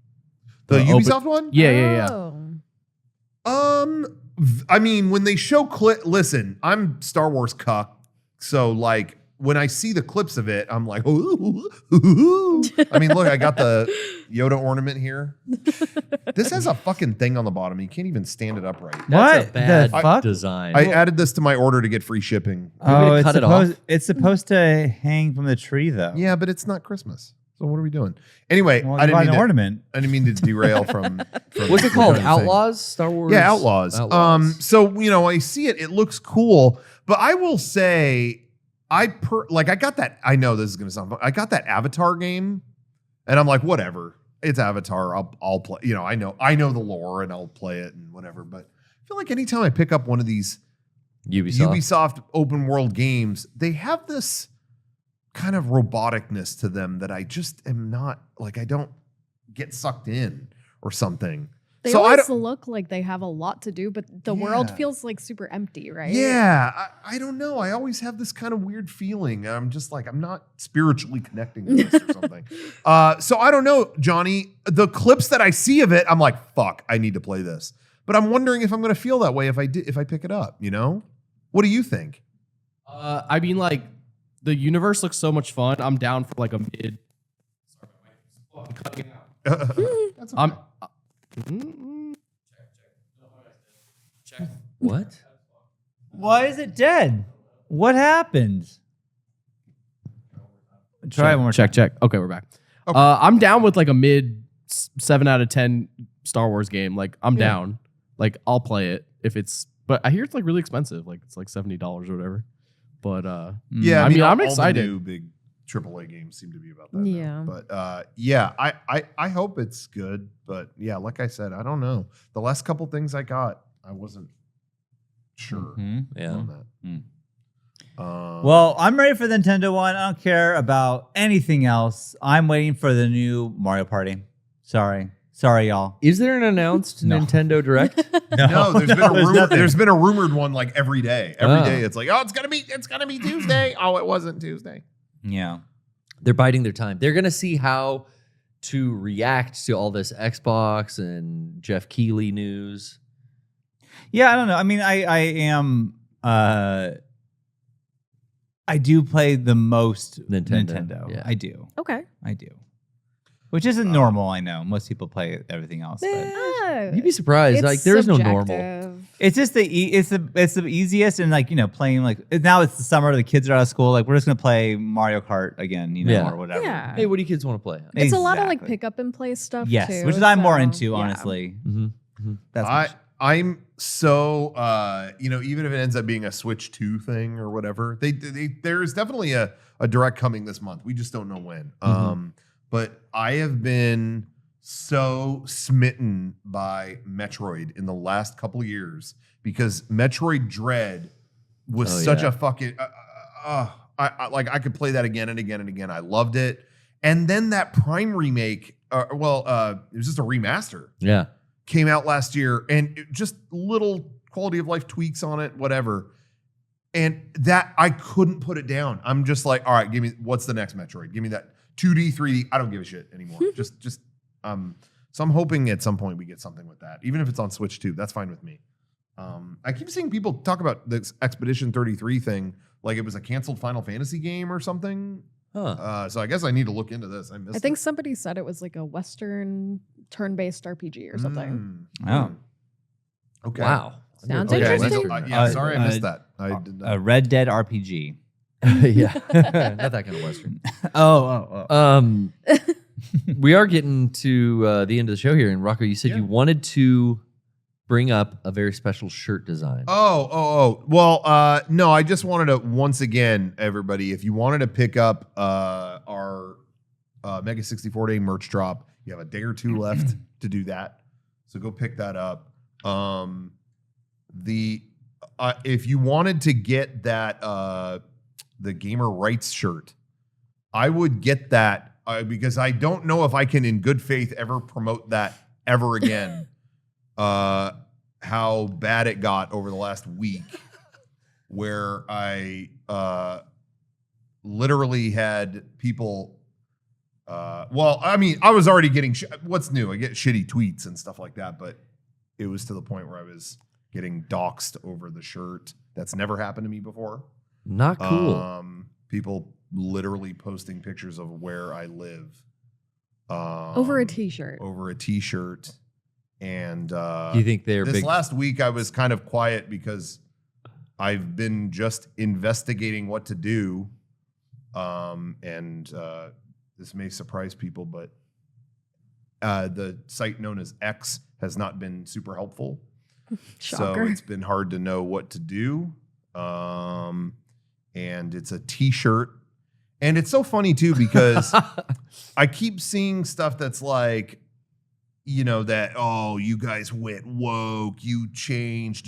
The Ubisoft one? Yeah. I mean, when they show listen, I'm Star Wars cuck, so like when I see the clips of it, I'm like, ooh. I mean, look, I got the Yoda ornament here. This has a fucking thing on the bottom. You can't even stand it upright. That's What a bad the fuck? design. I added this to my order to get free shipping. Oh, cut it off? it's supposed to hang from the tree though. Yeah, but it's not Christmas. So what are we doing? Anyway, Well, I didn't buy mean an to, ornament. I didn't mean to derail from What's it called? the thing. Outlaws? Star Wars? Yeah, Outlaws. So I see it. It looks cool, but I will say, I got that. I know this is gonna sound fun. I got that Avatar game, and I'm like, whatever. It's Avatar. I'll play. I know the lore, and I'll play it and whatever. But I feel like anytime I pick up one of these Ubisoft open world games, they have this kind of roboticness to them that I just am not like. I don't get sucked in or something. They So always look like they have a lot to do, but the world Yeah. feels like super empty, right? Yeah, I don't know. I always have this kind of weird feeling. I'm just like, I'm not spiritually connecting to this or something. So I don't know, Johnny. The clips that I see of it, I'm like, fuck, I need to play this. But I'm wondering if I'm going to feel that way if I pick it up. What do you think? I mean, like, the universe looks so much fun. I'm down for like a mid. Sorry, I'm cutting out. That's okay. Check. What? Why is it dead? What happened? Try it one more time. Check. Okay, we're back. Okay. I'm down with like a mid 7 out of 10 Star Wars game. Like, I'm down. Like, I'll play it if it's. But I hear it's like really expensive. Like, it's like $70 or whatever. But Yeah, I mean, I'm all excited. The new big AAA games seem to be about that. now. Yeah. But I hope it's good. But yeah, like I said, I don't know. The last couple things I got, I wasn't sure Yeah. on that. Well, I'm ready for the Nintendo one. I don't care about anything else. I'm waiting for the new Mario Party. Sorry, y'all. Is there an announced No. Nintendo Direct? No, there's been a rumor. nothing. There's been a rumored one like every day. Every Oh. day, it's like, oh, it's gonna be Tuesday. Oh, it wasn't Tuesday. Yeah. They're biding their time. They're gonna see how to react to all this Xbox and Jeff Keighley news. Yeah, I don't know. I mean, I am. I do play the most Nintendo, yeah. I do. Okay. Which isn't normal. I know most people play everything else, but You'd be surprised. It's Like, there's no normal. subjective. it's just it's the easiest, and like playing like now it's the summer. The kids are out of school. Like we're just gonna play Mario Kart again, Yeah. or whatever. Yeah. Hey, what do you kids want to play? It's a lot of like Exactly. pick up and play stuff Yes, too. which is I'm more so, into, yeah. honestly. Mm-hmm. That's I'm so even if it ends up being a Switch 2 thing or whatever, there's definitely a direct coming this month. We just don't know when. But I have been so smitten by Metroid in the last couple of years because Metroid Dread was such a fucking I could play that again and again and again. I loved it. And then that Prime remake, it was just a remaster. Yeah. Came out last year, and just little quality of life tweaks on it, whatever. And that I couldn't put it down. I'm just like, all right, what's the next Metroid? Give me that 2D, 3D. I don't give a shit anymore. So I'm hoping at some point we get something with that, even if it's on Switch 2. That's fine with me. I keep seeing people talk about this Expedition 33 thing like it was a canceled Final Fantasy game or something. Huh. So I guess I need to look into this. I think somebody said it was like a Western turn-based RPG or something. Oh. Okay. Wow. Sounds Okay, interesting. sorry I missed that. I did not. A Red Dead RPG. Yeah. Not that kind of Western. We are getting to the end of the show here. And Rocco, you said you wanted to bring up a very special shirt design. Well, no, I just wanted to, once again, everybody, if you wanted to pick up our Mega64 Day merch drop, you have a day or two left to do that. So go pick that up. If you wanted to get that the gamer rights shirt, I would get that because I don't know if I can in good faith ever promote that ever again. How bad it got over the last week where I literally had people I was already getting what's new? I get shitty tweets and stuff like that, but it was to the point where I was getting doxxed over the shirt. That's never happened to me before. Not cool. People literally posting pictures of where I live. Over a t-shirt. Over a t-shirt. And Do you think they're this big? last week I was kind of quiet because I've been just investigating what to do. And this may surprise people, but the site known as X has not been super helpful. Shocker. So it's been hard to know what to do. And it's a t-shirt. And it's so funny too, because I keep seeing stuff that's like, you know, that, oh, you guys went woke, you changed,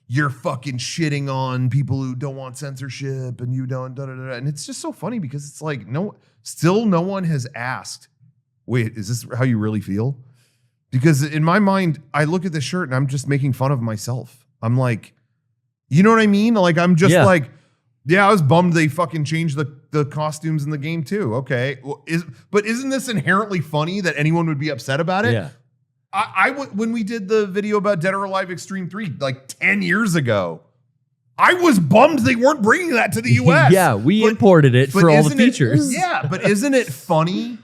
you're fucking shitting on people who don't want censorship and you don't, da, da, da. And it's just so funny because it's like, no one has asked, wait, is this how you really feel? Because in my mind, I look at this shirt and I'm just making fun of myself. I'm like, you know what I mean? Like, I'm just like, yeah, I was bummed they fucking changed the costumes in the game too. Okay. Well, but isn't this inherently funny that anyone would be upset about it? Yeah. When we did the video about Dead or Alive Extreme 3, like 10 years ago, I was bummed they weren't bringing that to the US. Yeah, we imported it for all the features. Yeah, but isn't it funny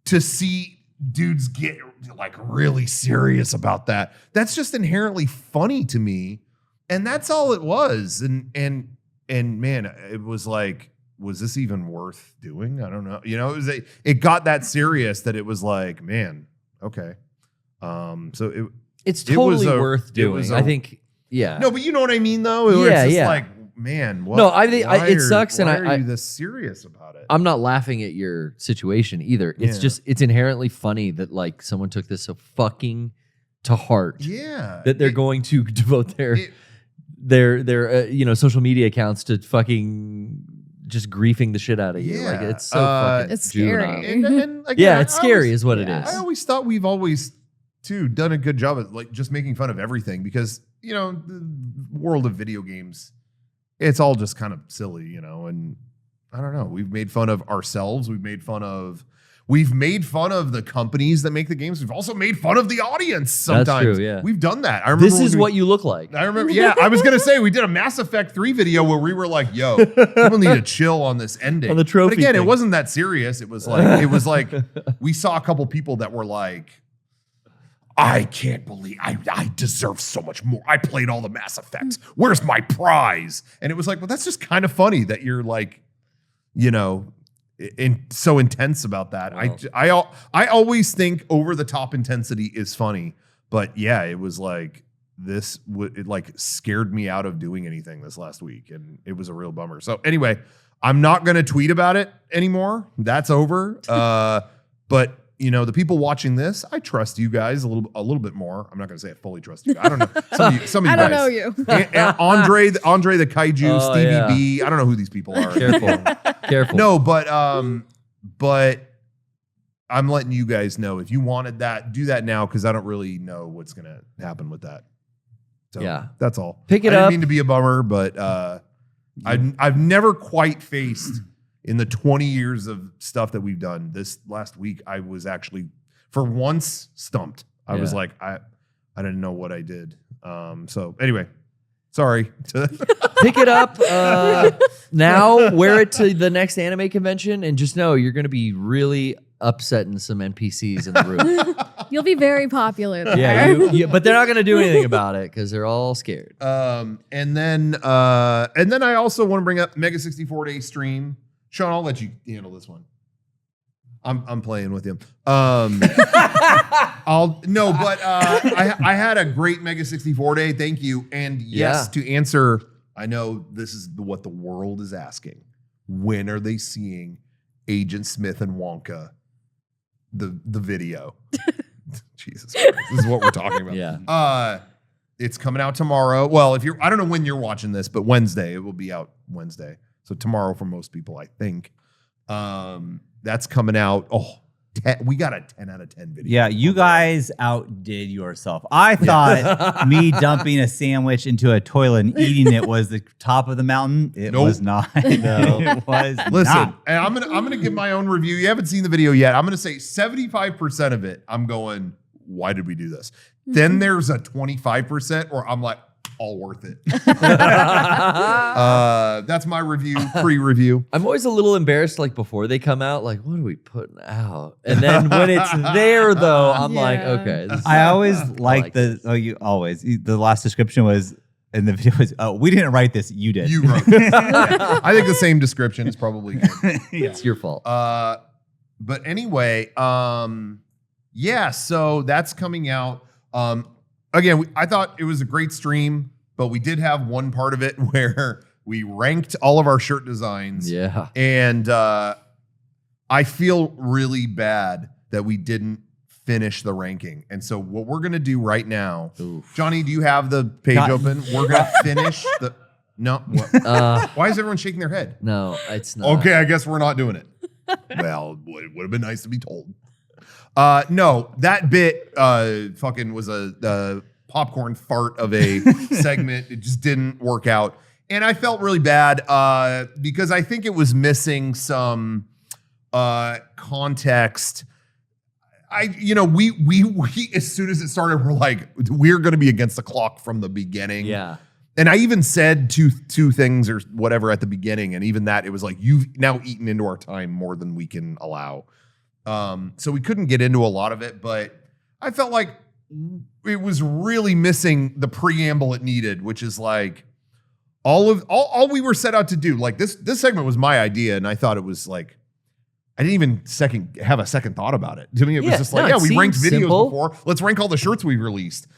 to see dudes get like really serious about that? That's just inherently funny to me. And that's all it was. And man, it was like, was this even worth doing? I don't know. You know, it got that serious that it was like, man, okay. So it's totally was worth doing. I think, yeah. No, but you know what I mean, though. It's just like, man, what? No, I think it sucks, and why are you this serious about it? I'm not laughing at your situation either. It's just it's inherently funny that like someone took this so fucking to heart. Yeah, that they're going to devote their social media accounts to fucking just griefing the shit out of you. Yeah. Like it's so fucking It's juvenile. scary. And again, Yeah, it's scary is what it is. I always thought we've always too done a good job at like just making fun of everything because, you know, the world of video games, it's all just kind of silly, you know, and I don't know. We've made fun of ourselves. We've made fun of the companies that make the games. We've also made fun of the audience sometimes. That's true, yeah. We've done that. I remember This is what you look like. I remember, yeah, I was going to say, we did a Mass Effect 3 video where we were like, yo, people need to chill on this ending. On the trophy But again, thing. it wasn't that serious. It was like, we saw a couple people that were like, I can't believe I deserve so much more. I played all the Mass Effects. Where's my prize? And it was like, well, that's just kind of funny that you're like, you know, so intense about that. Wow. I always think over the top intensity is funny, but yeah, it was like it like scared me out of doing anything this last week, and it was a real bummer. So anyway, I'm not going to tweet about it anymore. That's over. But you know, the people watching this, I trust you guys a little bit more. I'm not going to say I fully trust you. I don't know. Some of you I don't guys. know you. And Andre the Kaiju, Oh, Stevie yeah. B. I don't know who these people are. Careful. No, but I'm letting you guys know if you wanted that, do that now because I don't really know what's going to happen with that. So Yeah. that's all. Pick it I didn't up. mean to be a bummer, but I've never quite faced in the 20 years of stuff that we've done. This last week, I was actually for once stumped. I was Yeah. like, I didn't know what I did. So anyway, sorry. Pick it up now, wear it to the next anime convention, and just know you're going to be really upsetting some NPCs in the room. You'll be very popular there. Yeah, but they're not going to do anything about it because they're all scared. And then I also want to bring up Mega64 Day stream. Sean, I'll let you handle this one. I'm playing with him. I had a great Mega64 Day. Thank you. And yes, to answer, I know this is what the world is asking. When are they seeing Agent Smith and Wonka, the video? Jesus Christ. This is what we're talking about. Yeah. It's coming out tomorrow. Well, I don't know when you're watching this, but Wednesday, it will be out Wednesday. So tomorrow for most people, I think. That's coming out. Oh, we got a 10 out of 10 video. Yeah, you guys outdid yourself. I thought me dumping a sandwich into a toilet and eating it was the top of the mountain. It was not. No. It was Listen, not. and I'm gonna give my own review. You haven't seen the video yet. I'm gonna say 75% of it, I'm going, why did we do this? Then there's a 25% where I'm like, all worth it. That's my review, pre-review. I'm always a little embarrassed, like before they come out, like, what are we putting out? And then when it's there, though, I'm like, Yeah. okay. This is, I always like the the last description was in the video was, oh, we didn't write this, you did. You wrote it. Yeah. I think the same description is probably good. Yeah. it's your fault. But anyway, yeah, so that's coming out. Again, I thought it was a great stream, but we did have one part of it where we ranked all of our shirt designs. Yeah. And I feel really bad that we didn't finish the ranking. And so what we're going to do right now, Johnny, do you have the page open? We're going to finish the... No. What? Why is everyone shaking their head? No, it's not. Okay, I guess we're not doing it. Well, it would have been nice to be told. No, that bit fucking was a popcorn fart of a segment. It just didn't work out. And I felt really bad because I think it was missing some context. We as soon as it started, we're like, we're going to be against the clock from the beginning. Yeah. And I even said two things or whatever at the beginning. And even that, it was like, you've now eaten into our time more than we can allow. So we couldn't get into a lot of it, but I felt like it was really missing the preamble it needed, which is like all we were set out to do. Like this segment was my idea. And I thought it was like, I didn't even have a second thought about it. To me, it was just like, we ranked videos before. Let's rank all the shirts we've released.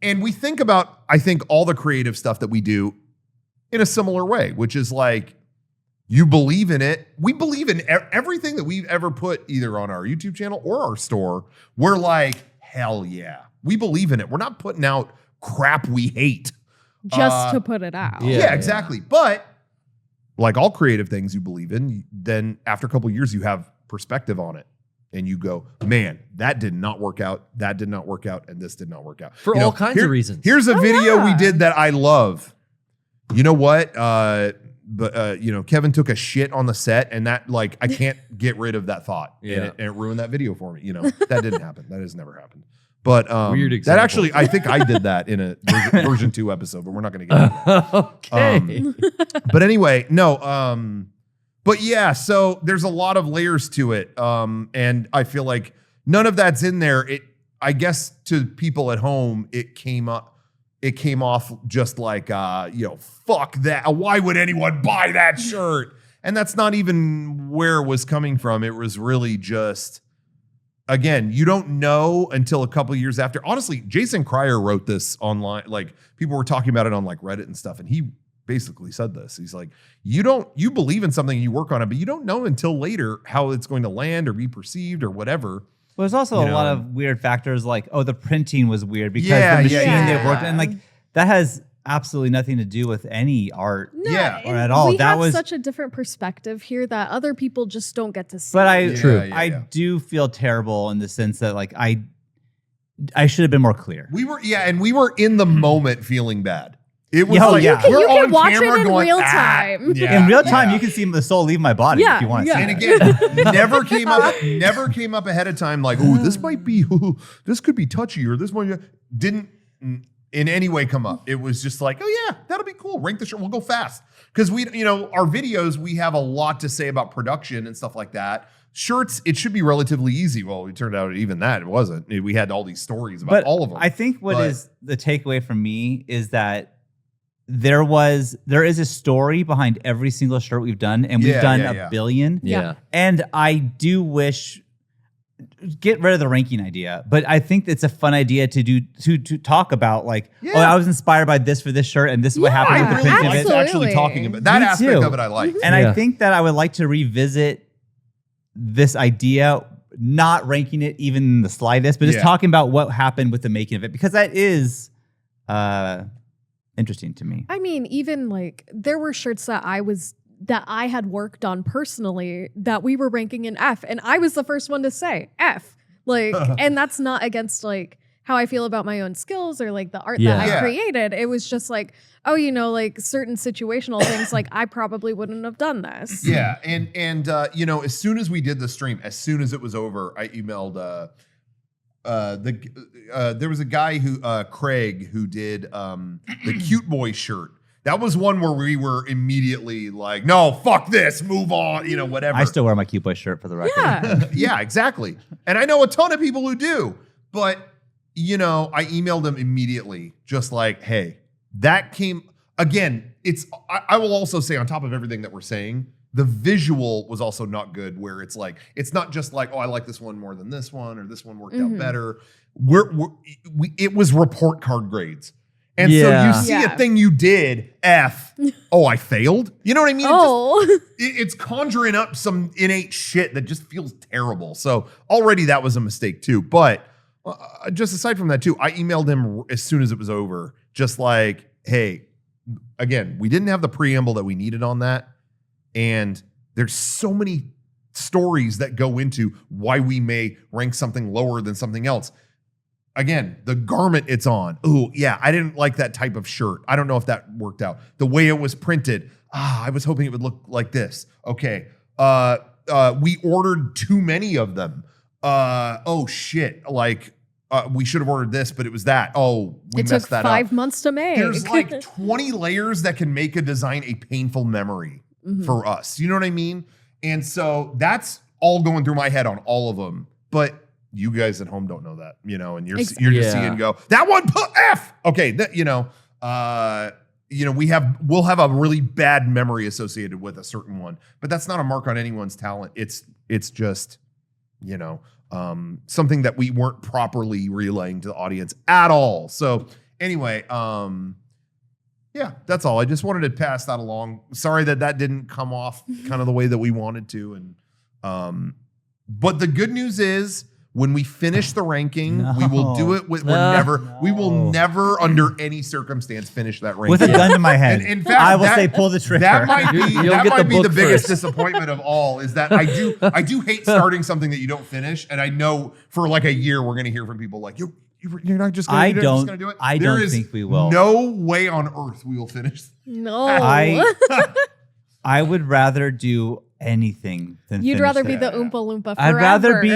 And we think about, I think, all the creative stuff that we do in a similar way, which is like, you believe in it. We believe in everything that we've ever put either on our YouTube channel or our store. We're like, hell yeah. We believe in it. We're not putting out crap we hate. Just to put it out. Yeah, exactly. But like all creative things you believe in, then after a couple of years, you have perspective on it. And you go, man, that did not work out. That did not work out. And this did not work out. For all kinds of reasons. Here's a video we did that I love. You know what? Kevin took a shit on the set, and that, like, I can't get rid of that thought. Yeah. And it ruined that video for me. That didn't happen. That has never happened. But Weird that example. actually, I think I did that in a version 2 episode, but we're not going to get into that. Okay. But anyway, no. But yeah, so there's a lot of layers to it. And I feel like none of that's in there. I guess to people at home, it came off just like, fuck that. Why would anyone buy that shirt? And that's not even where it was coming from. It was really just, again, you don't know until a couple of years after. Honestly, Jason Cryer wrote this online. Like, people were talking about it on like Reddit and stuff. And he basically said this. He's like, you believe in something and you work on it, but you don't know until later how it's going to land or be perceived or whatever. Well, there's also a lot of weird factors like, the printing was weird because the machine they worked in, like, that has absolutely nothing to do with any art or at all. We that have was such a different perspective here that other people just don't get to see. But I do feel terrible in the sense that, like, I should have been more clear. We were in the moment feeling bad. It was you we're can on watch camera it in going, real time. In real time, you can see the soul leave my body if you want to see And it. again, never came up ahead of time like, this might be, this could be touchy, or this might didn't in any way come up. It was just like, that'll be cool. Rank the shirt. We'll go fast. Because our videos, we have a lot to say about production and stuff like that. Shirts, it should be relatively easy. Well, it turned out even that it wasn't. We had all these stories about all of them. I think what is the takeaway from me is that there is a story behind every single shirt we've done, and we've done a billion. Yeah. And I do wish, get rid of the ranking idea, but I think it's a fun idea to talk about, like, I was inspired by this for this shirt, and this is what happened with the print of it. It's actually talking about that aspect of it. I like, and I think that I would like to revisit this idea, not ranking it even in the slightest, but just talking about what happened with the making of it, because that is interesting to me. I mean, even like there were shirts that I had worked on personally that we were ranking in F, and I was the first one to say F. Like, and that's not against like how I feel about my own skills or like the art that I created. It was just like, like certain situational things, like I probably wouldn't have done this. Yeah. And as soon as we did the stream, as soon as it was over, I emailed there was a guy Craig, who did the Cute Boy shirt. That was one where we were immediately like, no, fuck this, move on, whatever. I still wear my Cute Boy shirt for the record. Yeah. Yeah, exactly. And I know a ton of people who do, but I emailed him immediately, just like, hey, that came again. I will also say, on top of everything that we're saying, the visual was also not good, where it's like, it's not just like, oh, I like this one more than this one, or this one worked out better. It was report card grades. And so you see a thing you did, F, oh, I failed? You know what I mean? It's conjuring up some innate shit that just feels terrible. So already that was a mistake too. But just aside from that too, I emailed him as soon as it was over, just like, hey, again, we didn't have the preamble that we needed on that. And there's so many stories that go into why we may rank something lower than something else. Again, the garment it's on. Oh, yeah, I didn't like that type of shirt. I don't know if that worked out. The way it was printed, I was hoping it would look like this. Okay. We ordered too many of them. Oh, shit. Like, we should have ordered this, but it was that. Oh, we messed that up. It took 5 months to make. There's like 20 layers that can make a design a painful memory for us. You know what I mean? And so that's all going through my head on all of them. But you guys at home don't know that, you know, and you're just seeing go, that one put F. Okay, we'll have a really bad memory associated with a certain one, but that's not a mark on anyone's talent. It's just, something that we weren't properly relaying to the audience at all. So anyway, yeah, that's all. I just wanted to pass that along. Sorry that didn't come off kind of the way that we wanted to. And but the good news is, when we finish the ranking, we will do it with we will never under any circumstance finish that ranking. With a gun to my head. And in fact, I will say pull the trigger. That might be the biggest first. Disappointment of all, is that I do hate starting something that you don't finish. And I know for like a year we're gonna hear from people like, you're not just gonna do it. I don't think we will. No way on earth we will finish. No. I would rather do anything than You'd finish rather be that. the Oompa Loompa forever. I'd rather be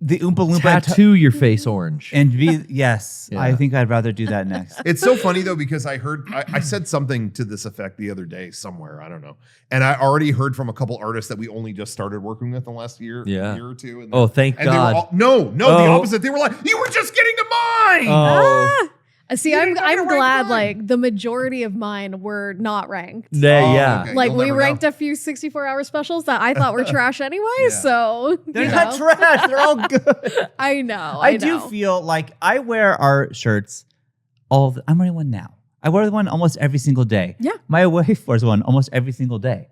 the Oompa Loompa Tattoo your face orange. and be yes. Yeah. I think I'd rather do that next. It's so funny though, because I said something to this effect the other day somewhere, I don't know. And I already heard from a couple artists that we only just started working with the last year or two. And thank and God. They were all, the opposite. They were like, you were just getting to mine. Oh. See, I'm glad like the majority of mine were not ranked. Yeah. Okay. Like You'll we never ranked know. a few 64-hour specials that I thought were trash anyway. Yeah. So They're not trash. They're all good. I know. I do feel like I wear our shirts I'm wearing one now. I wear one almost every single day. Yeah. My wife wears one almost every single day.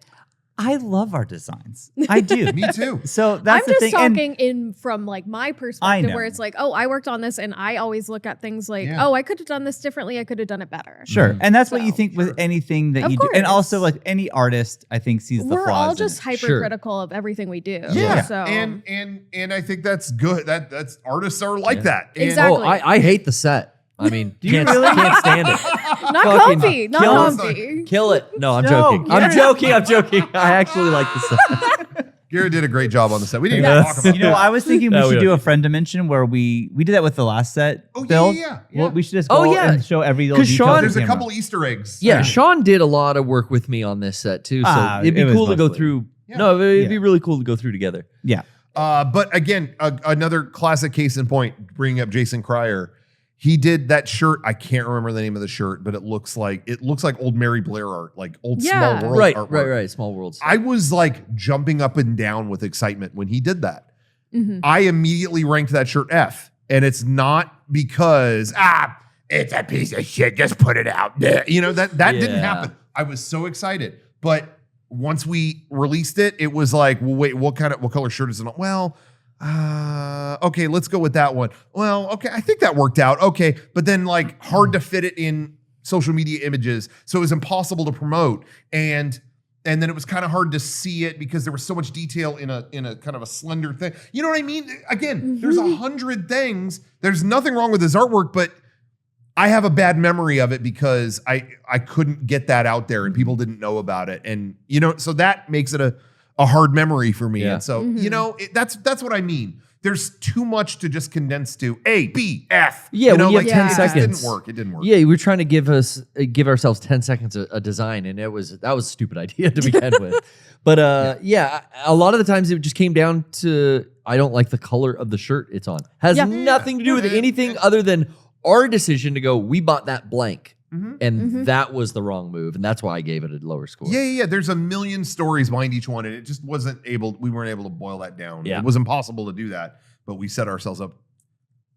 I love our designs. I do. Me too. So that's I'm the just thing. talking in from like my perspective, know. where it's like, oh, I worked on this, and I always look at things like, Yeah. oh, I could have done this differently. I could have done it better. Sure. And that's what So- you think with anything that Of you do. And course. also like any artist, I think, sees the We're flaws. all in just it. hypercritical of everything we do. Yeah. So And I think that's good. That's artists are like that. And Exactly. Oh, I hate the set. I mean, can't stand it. not Fucking comfy. Not kill comfy. Kill it. No, I'm No, joking. I'm yeah. joking. I actually like the set. Garrett did a great job on the set. We didn't Yes. even talk about You know, that. I was thinking No, we we should don't. do a friend dimension where we did that with the last set. Oh, yeah, build. yeah. Well, we should just go and show every little 'Cause detail. Sean- of the There's a camera. couple Easter eggs. Yeah, Sean did a lot of work with me on this set too, so it'd be it was cool to go mostly- through. Yeah. No, it'd be Yeah. really cool to go through together. Yeah. But again, another classic case in point, bringing up Jason Cryer. He did that shirt. I can't remember the name of the shirt, but it looks like old Mary Blair art, like old Yeah. Small World artwork. Right. Small worlds. I was like jumping up and down with excitement when he did that. Mhm. I immediately ranked that shirt F. And it's not because, it's a piece of shit, just put it out there. You know, that didn't Yeah. happen. I was so excited. But once we released it, it was like, well, wait, what color shirt is it on? Well, okay, let's go with that one. Well, okay, I think that worked out. Okay, but then like hard to fit it in social media images, so it was impossible to promote, and then it was kind of hard to see it because there was so much detail in a kind of a slender thing. You know what I mean? Again, there's 100 things. There's nothing wrong with his artwork, but I have a bad memory of it because I couldn't get that out there and people didn't know about it, and so that makes it a hard memory for me. Yeah. And so, that's what I mean. There's too much to just condense to A, B, F. Yeah, when you have 10 it just seconds. It didn't work. Yeah, we were trying to give ourselves 10 seconds a design, and that was a stupid idea to begin with. But a lot of the times it just came down to I don't like the color of the shirt it's on. Has nothing to do with anything other than our decision to go, we bought that blank. And that was the wrong move. And that's why I gave it a lower score. Yeah. There's a million stories behind each one, and it just we weren't able to boil that down. Yeah. It was impossible to do that, but we set ourselves up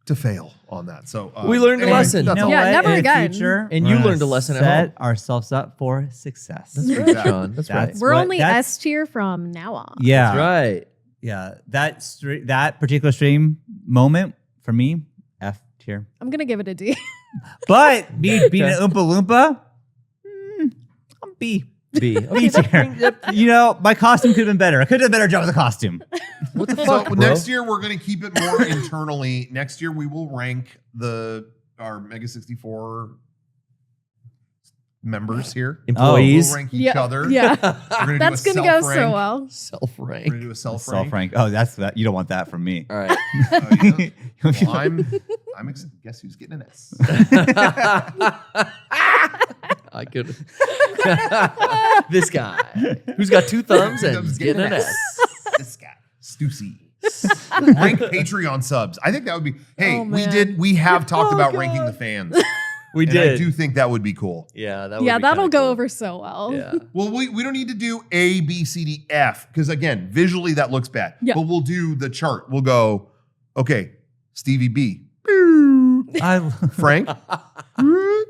to fail on that. So We learned a lesson. You know Yeah, what? never In the again. future, And we're you gonna learned a lesson at set ourselves up for success. That's right, Exactly. Sean. That's right. That's We're what- only that's- S tier from now on. Yeah. That's right. Yeah. That particular stream moment for me, F tier. I'm gonna give it a D. But me being an Oompa Loompa, I'm B. B. B Okay, tier. You know, my costume could have been better. I could have done a better job with the costume. what the So fuck, bro? next year we're going to keep it more internally. Next year we will rank our Mega64 members here. Employees. We'll rank each other. Yeah. We're gonna That's do a gonna go so self-rank. well. We're Self-rank. gonna do a self Self rank. rank. Oh, that's that. You don't want that from me. All right. Well, I'm guess who's getting an S? I could. This guy who's got 2 thumbs and Thumbs getting an S. This guy, Stussy. Rank Patreon subs. I think that would be. Hey, Oh, man. we have talked Oh, about God. ranking the fans. We And I do think that would be cool. Yeah, that would Yeah, be that'll kinda go cool. over so well. Yeah. Well, we don't need to do A, B, C, D, F because again, visually that looks bad. Yeah. But we'll do the chart. We'll go, okay, Stevie B. Frank.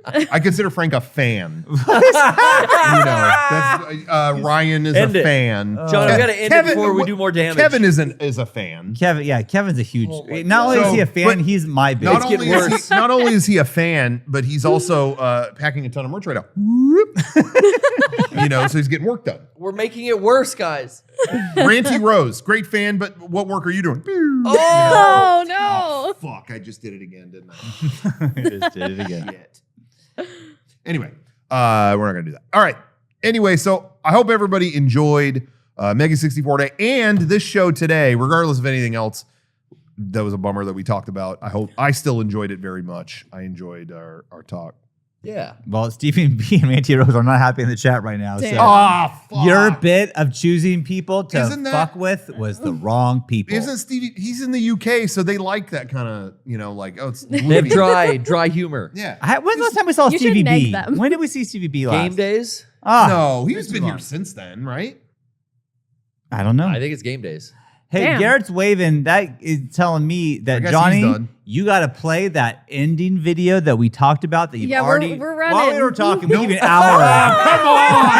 I consider Frank a fan. That's Ryan is End a it. fan. John, we got to end it before we do more damage. Kevin is a fan. Kevin's a huge. Oh my not only God. is he a So, fan, but he's my bitch. Not getting only, worse. not only is he a fan, but he's also packing a ton of merch right now. So he's getting work done. We're making it worse, guys. Ranty Rose, great fan, but what work are you doing? Oh no. Fuck, I just did it again, didn't I? Just did it again. Shit. Anyway, we're not going to do that. All right. Anyway, so I hope everybody enjoyed Mega64 Day and this show today, regardless of anything else. That was a bummer that we talked about. I still enjoyed it very much. I enjoyed our talk. Yeah. Well, Stephen B and Ranty Rose are not happy in the chat right now. Damn. So Ah, fuck. your bit of choosing people to Isn't that- fuck with was the wrong people. Isn't Stevie? He's in the UK, so they like that kind of, like, oh, it's They have gloomy. dry humor. Yeah. When's the last time we saw You should Stevie neg B? them. When did we see Stevie B last? Game days? Ah, No, he's too been long. here since then, right? I don't know. I think it's game days. Hey, Damn. Garrett's waving. That is telling me I that guess he's Johnny, done. you got to play that ending video that we talked about that you've Yeah, we're- already. we're While we running. were talking, we give you an hour. Come on!